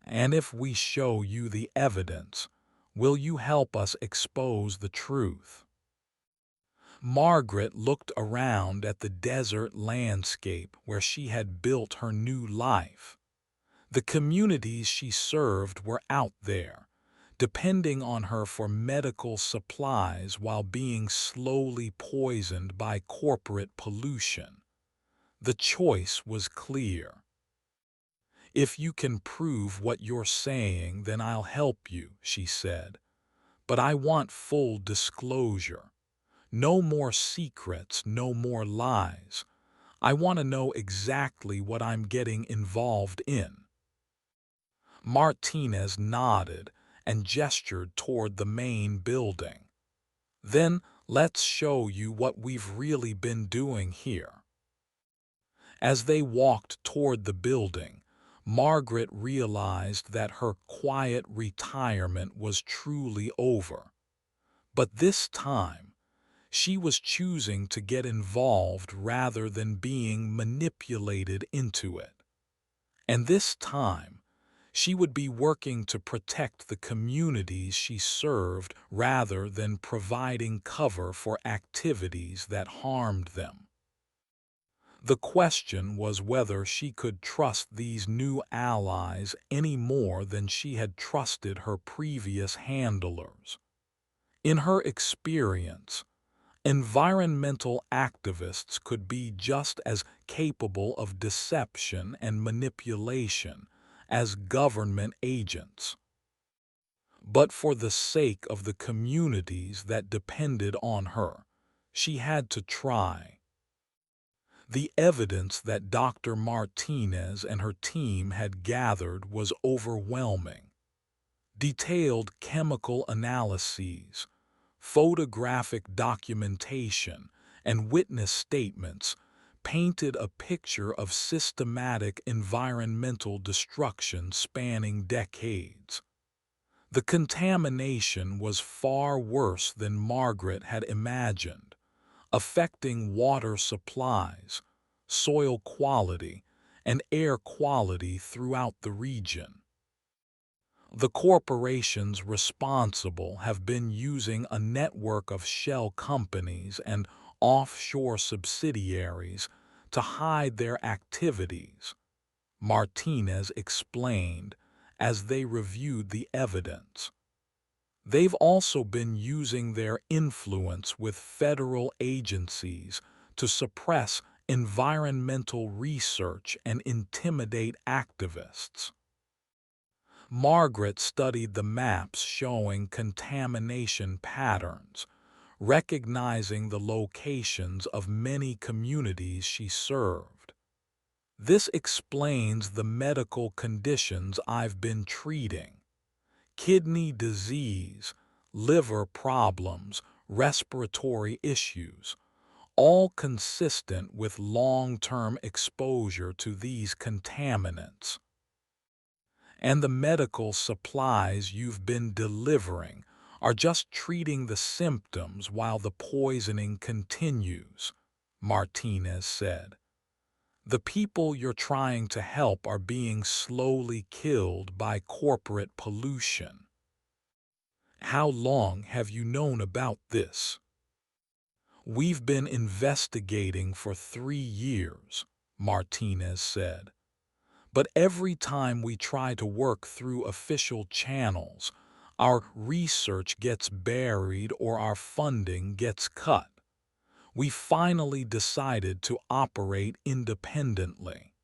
And if we show you the evidence, will you help us expose the truth?" Margaret looked around at the desert landscape where she had built her new life. The communities she served were out there, depending on her for medical supplies while being slowly poisoned by corporate pollution. The choice was clear. "If you can prove what you're saying, then I'll help you," she said. "But I want full disclosure. No more secrets, no more lies. I want to know exactly what I'm getting involved in." Martinez nodded and gestured toward the main building. "Then let's show you what we've really been doing here." As they walked toward the building, Margaret realized that her quiet retirement was truly over. But this time, she was choosing to get involved rather than being manipulated into it. And this time, she would be working to protect the communities she served rather than providing cover for activities that harmed them. The question was whether she could trust these new allies any more than she had trusted her previous handlers. In her experience, environmental activists could be just as capable of deception and manipulation as government agents. But for the sake of the communities that depended on her, she had to try. The evidence that Dr. Martinez and her team had gathered was overwhelming. Detailed chemical analyses, photographic documentation, and witness statements painted a picture of systematic environmental destruction spanning decades. The contamination was far worse than Margaret had imagined, affecting water supplies, soil quality, and air quality throughout the region. The corporations responsible have been using a network of shell companies and offshore subsidiaries to hide their activities, Martinez explained as they reviewed the evidence. They've also been using their influence with federal agencies to suppress environmental research and intimidate activists. Margaret studied the maps showing contamination patterns, recognizing the locations of many communities she served. "This explains the medical conditions I've been treating: kidney disease, liver problems, respiratory issues, all consistent with long-term exposure to these contaminants. And the medical supplies you've been delivering are just treating the symptoms while the poisoning continues," Martinez said. "The people you're trying to help are being slowly killed by corporate pollution." "How long have you known about this?" "We've been investigating for 3 years," Martinez said. "But every time we try to work through official channels, our research gets buried or our funding gets cut. We finally decided to operate independently."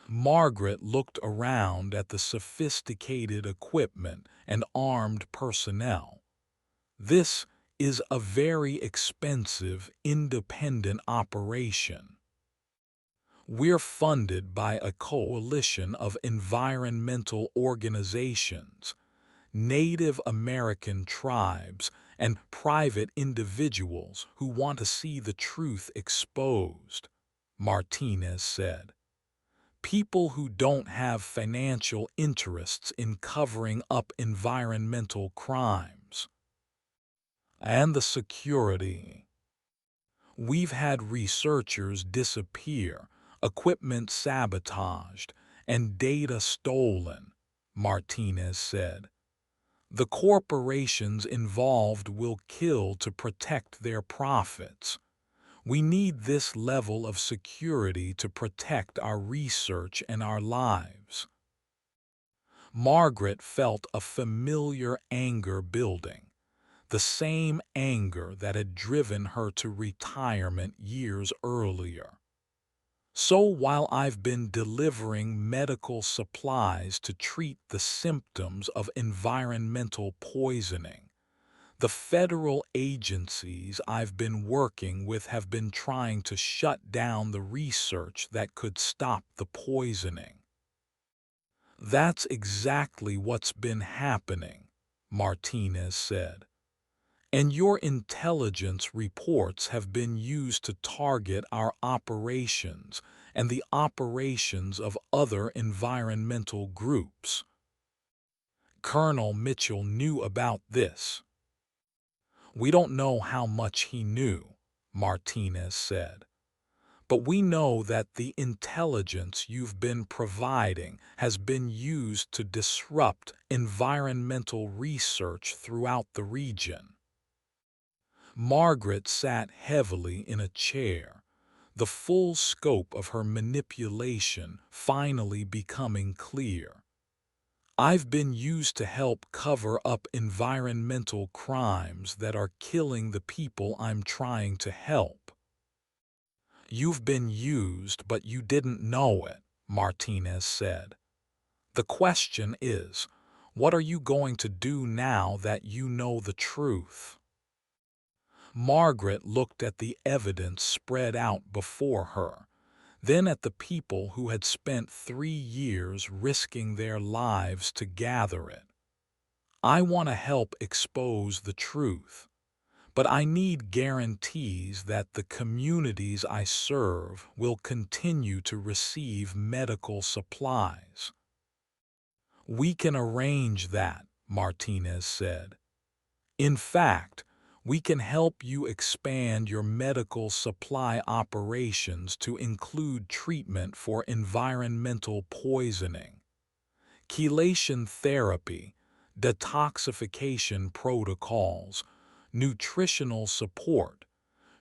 Margaret looked around at the sophisticated equipment and armed personnel. "This is a very expensive, independent operation. We're funded by a coalition of environmental organizations, Native American tribes, and private individuals who want to see the truth exposed, Martinez said. People who don't have financial interests in covering up environmental crimes. And the security. We've had researchers disappear, equipment sabotaged, and data stolen, Martinez said. The corporations involved will kill to protect their profits. We need this level of security to protect our research and our lives. Margaret felt a familiar anger building, the same anger that had driven her to retirement years earlier. So while I've been delivering medical supplies to treat the symptoms of environmental poisoning, the federal agencies I've been working with have been trying to shut down the research that could stop the poisoning. That's exactly what's been happening, Martinez said. And your intelligence reports have been used to target our operations and the operations of other environmental groups. Colonel Mitchell knew about this. We don't know how much he knew, Martinez said. But we know that the intelligence you've been providing has been used to disrupt environmental research throughout the region. Margaret sat heavily in a chair, the full scope of her manipulation finally becoming clear. I've been used to help cover up environmental crimes that are killing the people I'm trying to help. You've been used, but you didn't know it, Martinez said. The question is, what are you going to do now that you know the truth? Margaret looked at the evidence spread out before her, then at the people who had spent 3 years risking their lives to gather it. I want to help expose the truth, but I need guarantees that the communities I serve will continue to receive medical supplies. We can arrange that, Martinez said. In fact, we can help you expand your medical supply operations to include treatment for environmental poisoning, chelation therapy, detoxification protocols, nutritional support,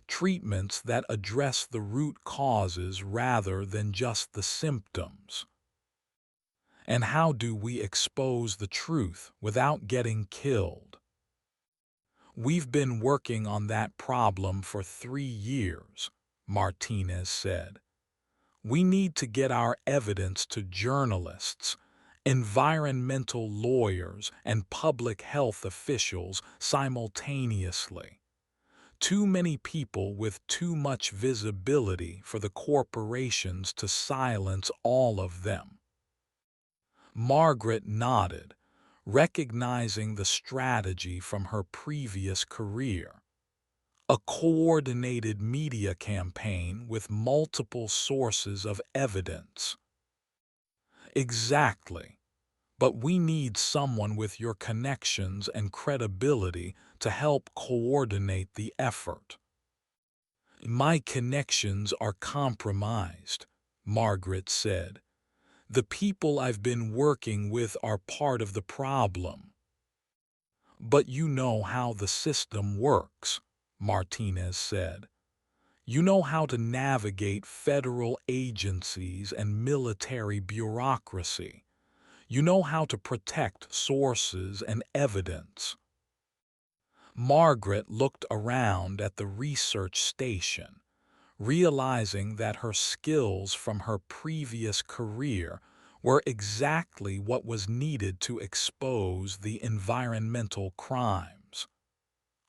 treatments that address the root causes rather than just the symptoms. And how do we expose the truth without getting killed? We've been working on that problem for 3 years, Martinez said. We need to get our evidence to journalists, environmental lawyers, and public health officials simultaneously. Too many people with too much visibility for the corporations to silence all of them. Margaret nodded, recognizing the strategy from her previous career. A coordinated media campaign with multiple sources of evidence. Exactly. But we need someone with your connections and credibility to help coordinate the effort. My connections are compromised, Margaret said. The people I've been working with are part of the problem. But you know how the system works, Martinez said. You know how to navigate federal agencies and military bureaucracy. You know how to protect sources and evidence. Margaret looked around at the research station, realizing that her skills from her previous career were exactly what was needed to expose the environmental crimes.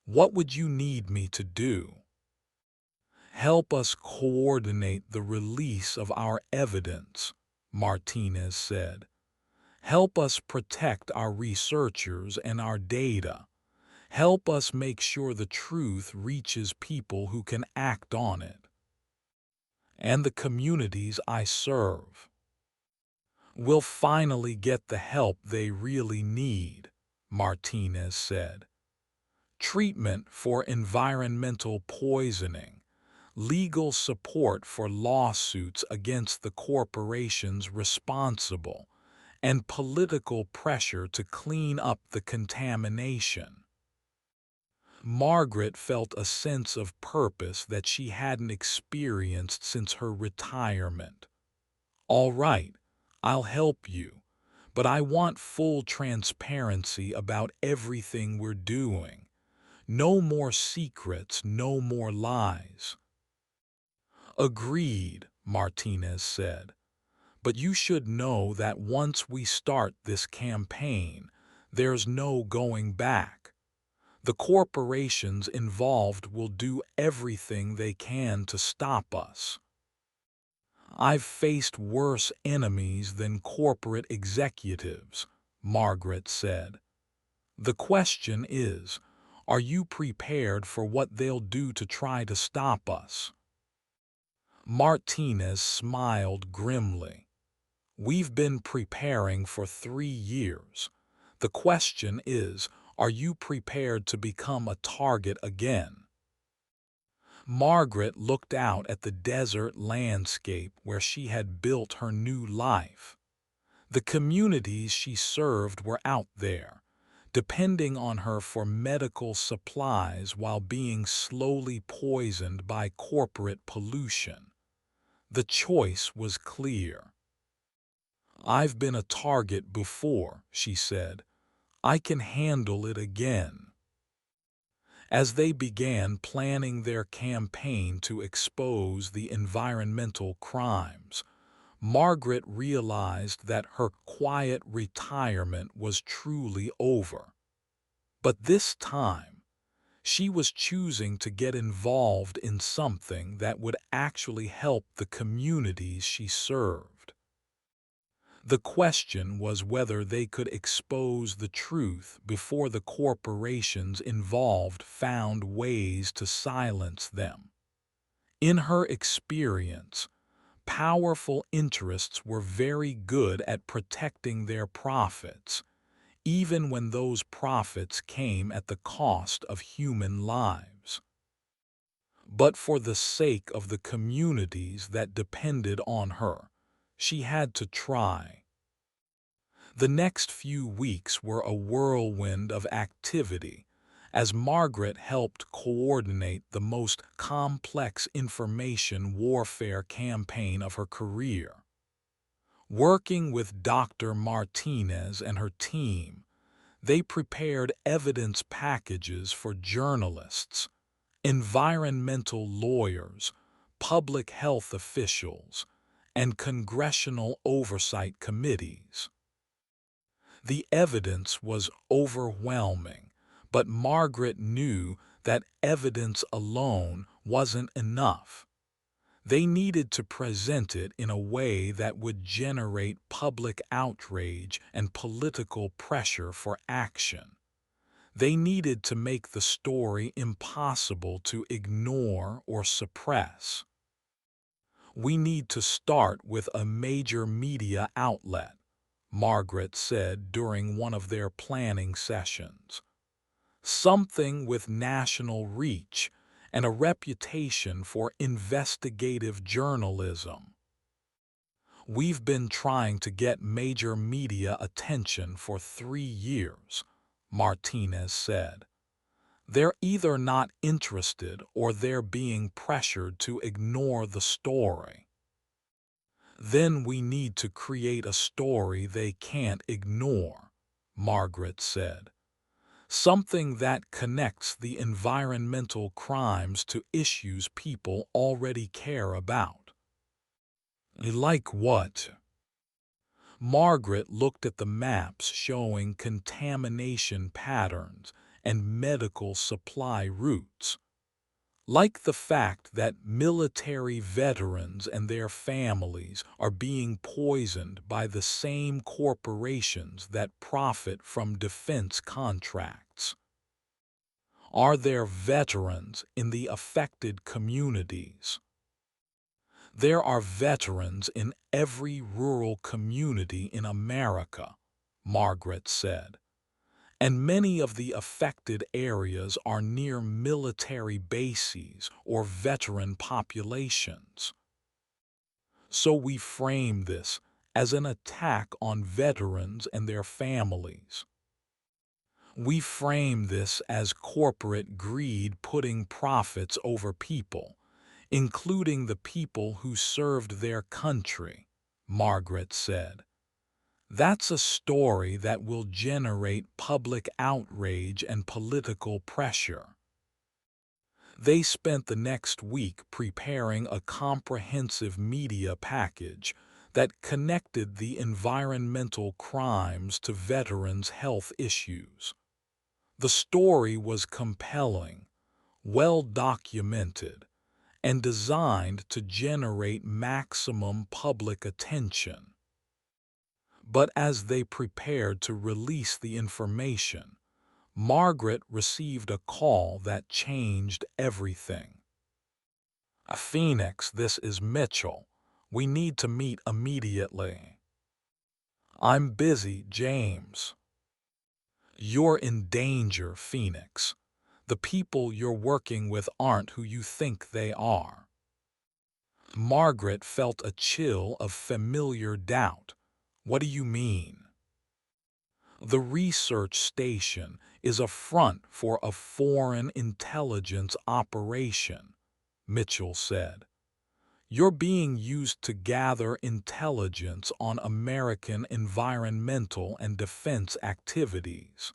What would you need me to do? Help us coordinate the release of our evidence, Martinez said. Help us protect our researchers and our data. Help us make sure the truth reaches people who can act on it. And the communities I serve will finally get the help they really need, Martinez said. Treatment for environmental poisoning, legal support for lawsuits against the corporations responsible, and political pressure to clean up the contamination. Margaret felt a sense of purpose that she hadn't experienced since her retirement. All right, I'll help you, but I want full transparency about everything we're doing. No more secrets, no more lies. Agreed, Martinez said. But you should know that once we start this campaign, there's no going back. The corporations involved will do everything they can to stop us. I've faced worse enemies than corporate executives, Margaret said. The question is, are you prepared for what they'll do to try to stop us? Martinez smiled grimly. We've been preparing for 3 years. The question is, are you prepared to become a target again? Margaret looked out at the desert landscape where she had built her new life. The communities she served were out there, depending on her for medical supplies while being slowly poisoned by corporate pollution. The choice was clear. I've been a target before, she said. I can handle it again. As they began planning their campaign to expose the environmental crimes, Margaret realized that her quiet retirement was truly over. But this time, she was choosing to get involved in something that would actually help the communities she served. The question was whether they could expose the truth before the corporations involved found ways to silence them. In her experience, powerful interests were very good at protecting their profits, even when those profits came at the cost of human lives. But for the sake of the communities that depended on her, she had to try. The next few weeks were a whirlwind of activity as Margaret helped coordinate the most complex information warfare campaign of her career. Working with Dr. Martinez and her team, they prepared evidence packages for journalists, environmental lawyers, public health officials, and congressional oversight committees. The evidence was overwhelming, but Margaret knew that evidence alone wasn't enough. They needed to present it in a way that would generate public outrage and political pressure for action. They needed to make the story impossible to ignore or suppress. We need to start with a major media outlet, Margaret said during one of their planning sessions. Something with national reach and a reputation for investigative journalism. We've been trying to get major media attention for 3 years, Martinez said. They're either not interested or they're being pressured to ignore the story. Then we need to create a story they can't ignore, Margaret said. Something that connects the environmental crimes to issues people already care about. Like what? Margaret looked at the maps showing contamination patterns and medical supply routes. Like the fact that military veterans and their families are being poisoned by the same corporations that profit from defense contracts. Are there veterans in the affected communities? There are veterans in every rural community in America, Margaret said, and many of the affected areas are near military bases or veteran populations. So we frame this as an attack on veterans and their families. We frame this as corporate greed putting profits over people, including the people who served their country, Margaret said. That's a story that will generate public outrage and political pressure. They spent the next week preparing a comprehensive media package that connected the environmental crimes to veterans' health issues. The story was compelling, well documented, and designed to generate maximum public attention. But as they prepared to release the information, Margaret received a call that changed everything. "Phoenix, this is Mitchell. We need to meet immediately." "I'm busy, James." "You're in danger, Phoenix. The people you're working with aren't who you think they are." Margaret felt a chill of familiar doubt. "What do you mean?" "The research station is a front for a foreign intelligence operation," Mitchell said. "You're being used to gather intelligence on American environmental and defense activities."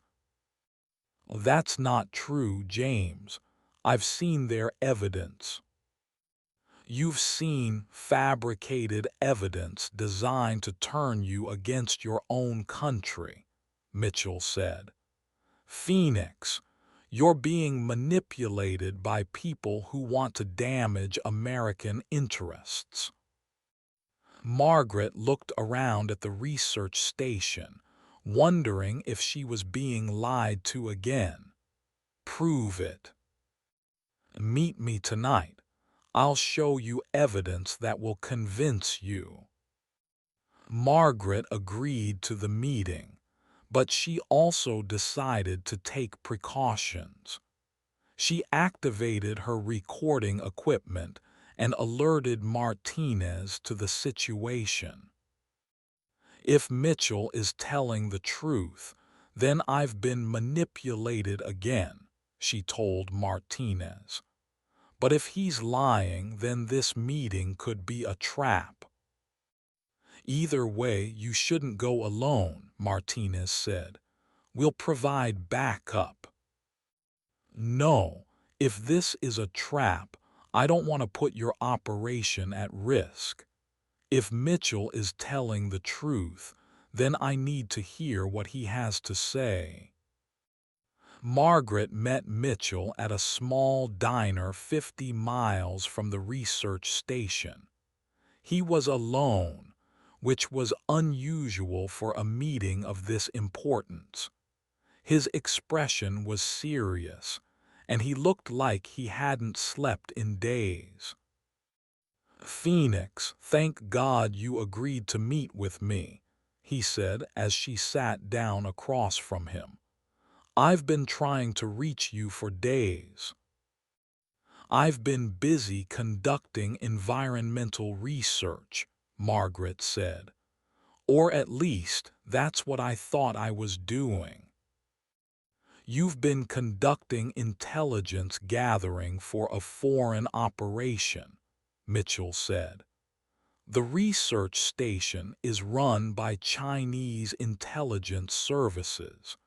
"That's not true, James. I've seen their evidence." "You've seen fabricated evidence designed to turn you against your own country," Mitchell said. "Phoenix, you're being manipulated by people who want to damage American interests." Margaret looked around at the research station, wondering if she was being lied to again. "Prove it." "Meet me tonight. I'll show you evidence that will convince you." Margaret agreed to the meeting, but she also decided to take precautions. She activated her recording equipment and alerted Martinez to the situation. "If Mitchell is telling the truth, then I've been manipulated again," she told Martinez. "But if he's lying, then this meeting could be a trap." "Either way, you shouldn't go alone," Martinez said. "We'll provide backup." "No, if this is a trap, I don't want to put your operation at risk. If Mitchell is telling the truth, then I need to hear what he has to say." Margaret met Mitchell at a small diner 50 miles from the research station. He was alone, which was unusual for a meeting of this importance. His expression was serious, and he looked like he hadn't slept in days. "Phoenix, thank God you agreed to meet with me," he said as she sat down across from him. "I've been trying to reach you for days." "I've been busy conducting environmental research," Margaret said. "Or at least, that's what I thought I was doing." "You've been conducting intelligence gathering for a foreign operation," Mitchell said. "The research station is run by Chinese intelligence services.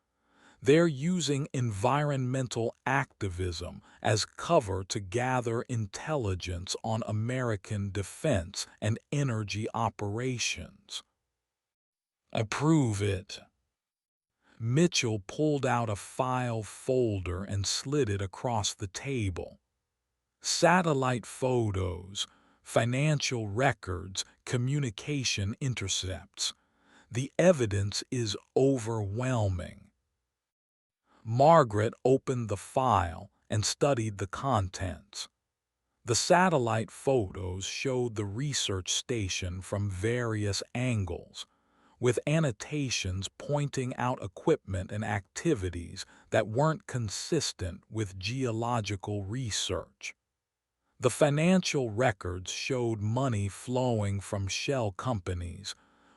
They're using environmental activism as cover to gather intelligence on American defense and energy operations." "Approve it." Mitchell pulled out a file folder and slid it across the table. Satellite photos, financial records, communication intercepts. The evidence is overwhelming. Margaret opened the file and studied the contents. The satellite photos showed the research station from various angles, with annotations pointing out equipment and activities that weren't consistent with geological research. The financial records showed money flowing from shell companies,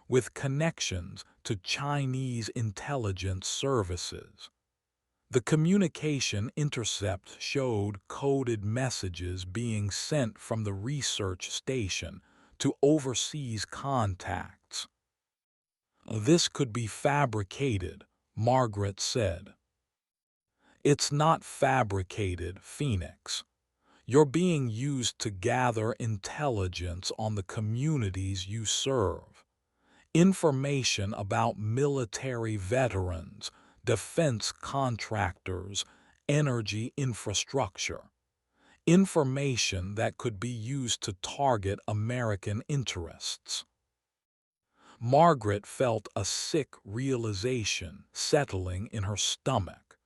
with connections to Chinese intelligence services. The communication intercept showed coded messages being sent from the research station to overseas contacts. This could be fabricated, Margaret said. It's not fabricated, Phoenix. You're being used to gather intelligence on the communities you serve. Information about military veterans, defense contractors, energy infrastructure. Information that could be used to target American interests. Margaret felt a sick realization settling in her stomach.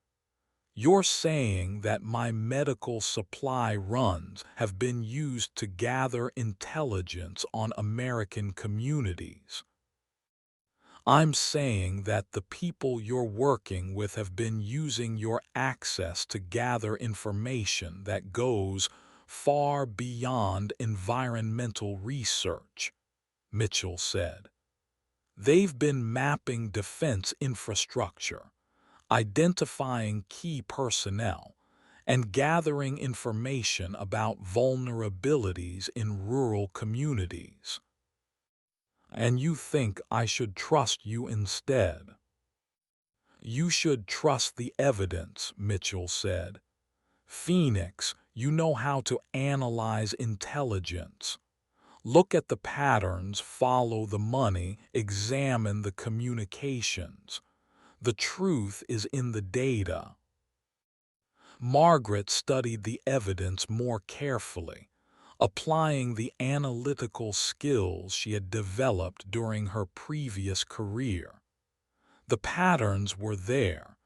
You're saying that my medical supply runs have been used to gather intelligence on American communities. I'm saying that the people you're working with have been using your access to gather information that goes far beyond environmental research, Mitchell said. They've been mapping defense infrastructure, identifying key personnel, and gathering information about vulnerabilities in rural communities. And you think I should trust you instead? You should trust the evidence, Mitchell said. Phoenix, you know how to analyze intelligence. Look at the patterns, follow the money, examine the communications. The truth is in the data. Margaret studied the evidence more carefully, applying the analytical skills she had developed during her previous career. The patterns were there,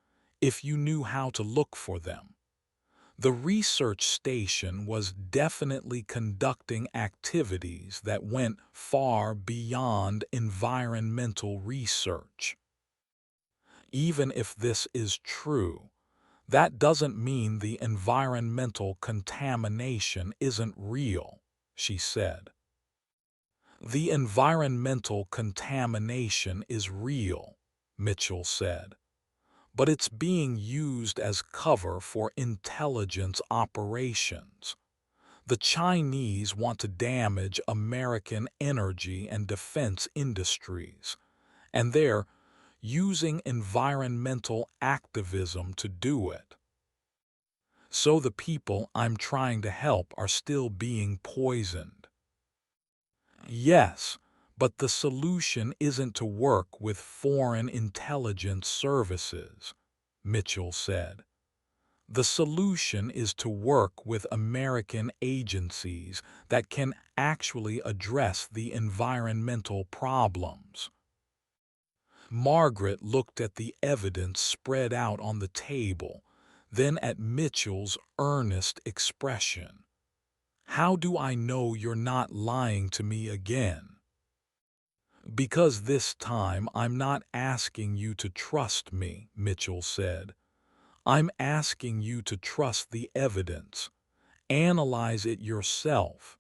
if you knew how to look for them. The research station was definitely conducting activities that went far beyond environmental research. Even if this is true, that doesn't mean the environmental contamination isn't real, she said. The environmental contamination is real, Mitchell said, but it's being used as cover for intelligence operations. The Chinese want to damage American energy and defense industries, and they're using environmental activism to do it. So the people I'm trying to help are still being poisoned. Yes, but the solution isn't to work with foreign intelligence services, Mitchell said. The solution is to work with American agencies that can actually address the environmental problems. Margaret looked at the evidence spread out on the table, then at Mitchell's earnest expression. How do I know you're not lying to me again? Because this time I'm not asking you to trust me, Mitchell said. I'm asking you to trust the evidence. Analyze it yourself.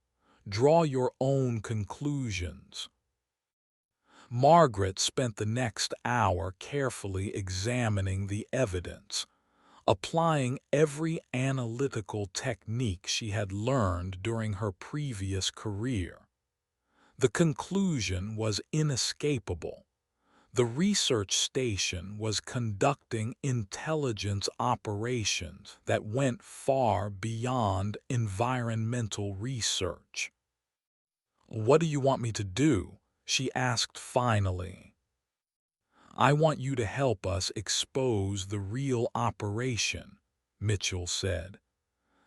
Draw your own conclusions. Margaret spent the next hour carefully examining the evidence, applying every analytical technique she had learned during her previous career. The conclusion was inescapable. The research station was conducting intelligence operations that went far beyond environmental research. What do you want me to do? She asked finally. I want you to help us expose the real operation, Mitchell said.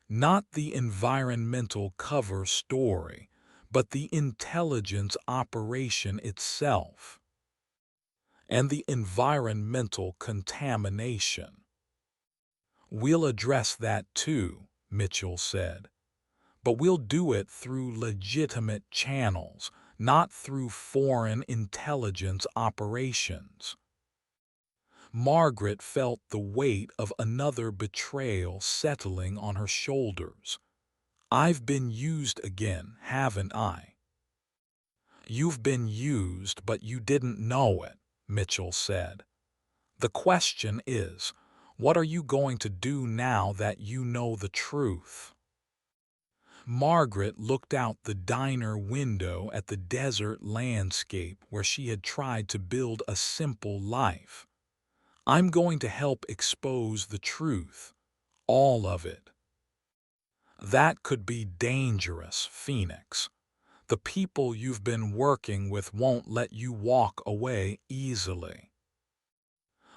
Not the environmental cover story, but the intelligence operation itself, and the environmental contamination. We'll address that too, Mitchell said. But we'll do it through legitimate channels, not through foreign intelligence operations. Margaret felt the weight of another betrayal settling on her shoulders. I've been used again, haven't I? You've been used, but you didn't know it, Mitchell said. The question is, what are you going to do now that you know the truth? Margaret looked out the diner window at the desert landscape where she had tried to build a simple life. I'm going to help expose the truth, all of it. That could be dangerous, Phoenix. The people you've been working with won't let you walk away easily.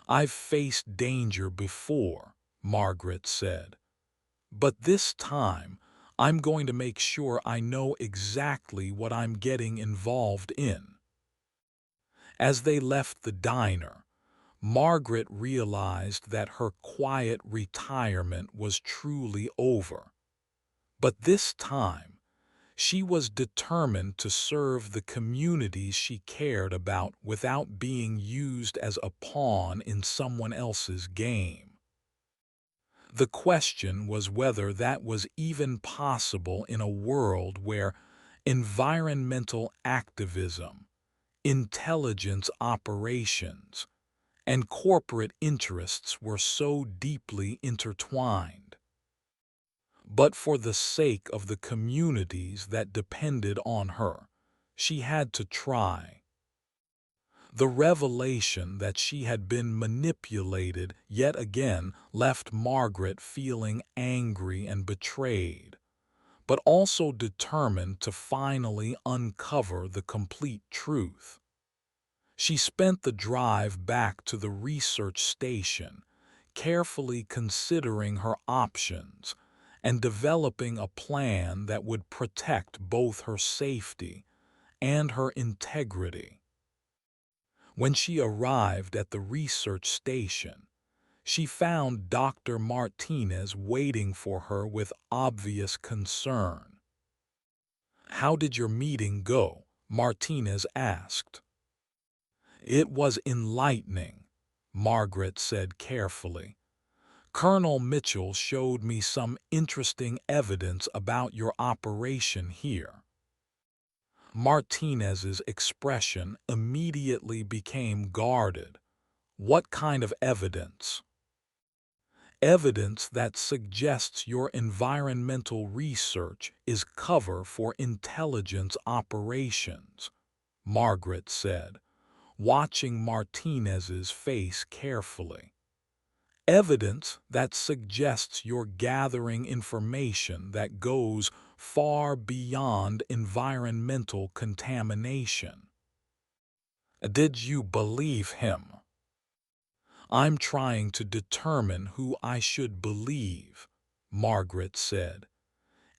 I've faced danger before, Margaret said. But this time, I'm going to make sure I know exactly what I'm getting involved in. As they left the diner, Margaret realized that her quiet retirement was truly over. But this time, she was determined to serve the communities she cared about without being used as a pawn in someone else's game. The question was whether that was even possible in a world where environmental activism, intelligence operations, and corporate interests were so deeply intertwined. But for the sake of the communities that depended on her, she had to try. The revelation that she had been manipulated yet again left Margaret feeling angry and betrayed, but also determined to finally uncover the complete truth. She spent the drive back to the research station, carefully considering her options and developing a plan that would protect both her safety and her integrity. When she arrived at the research station, she found Dr. Martinez waiting for her with obvious concern. "How did your meeting go?" Martinez asked. "It was enlightening," Margaret said carefully. "Colonel Mitchell showed me some interesting evidence about your operation here." Martinez's expression immediately became guarded. "What kind of evidence?" "Evidence that suggests your environmental research is cover for intelligence operations," Margaret said, watching Martinez's face carefully. "Evidence that suggests you're gathering information that goes far beyond environmental contamination." "Did you believe him?" "I'm trying to determine who I should believe," Margaret said.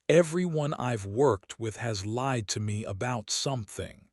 "Everyone I've worked with has lied to me about something."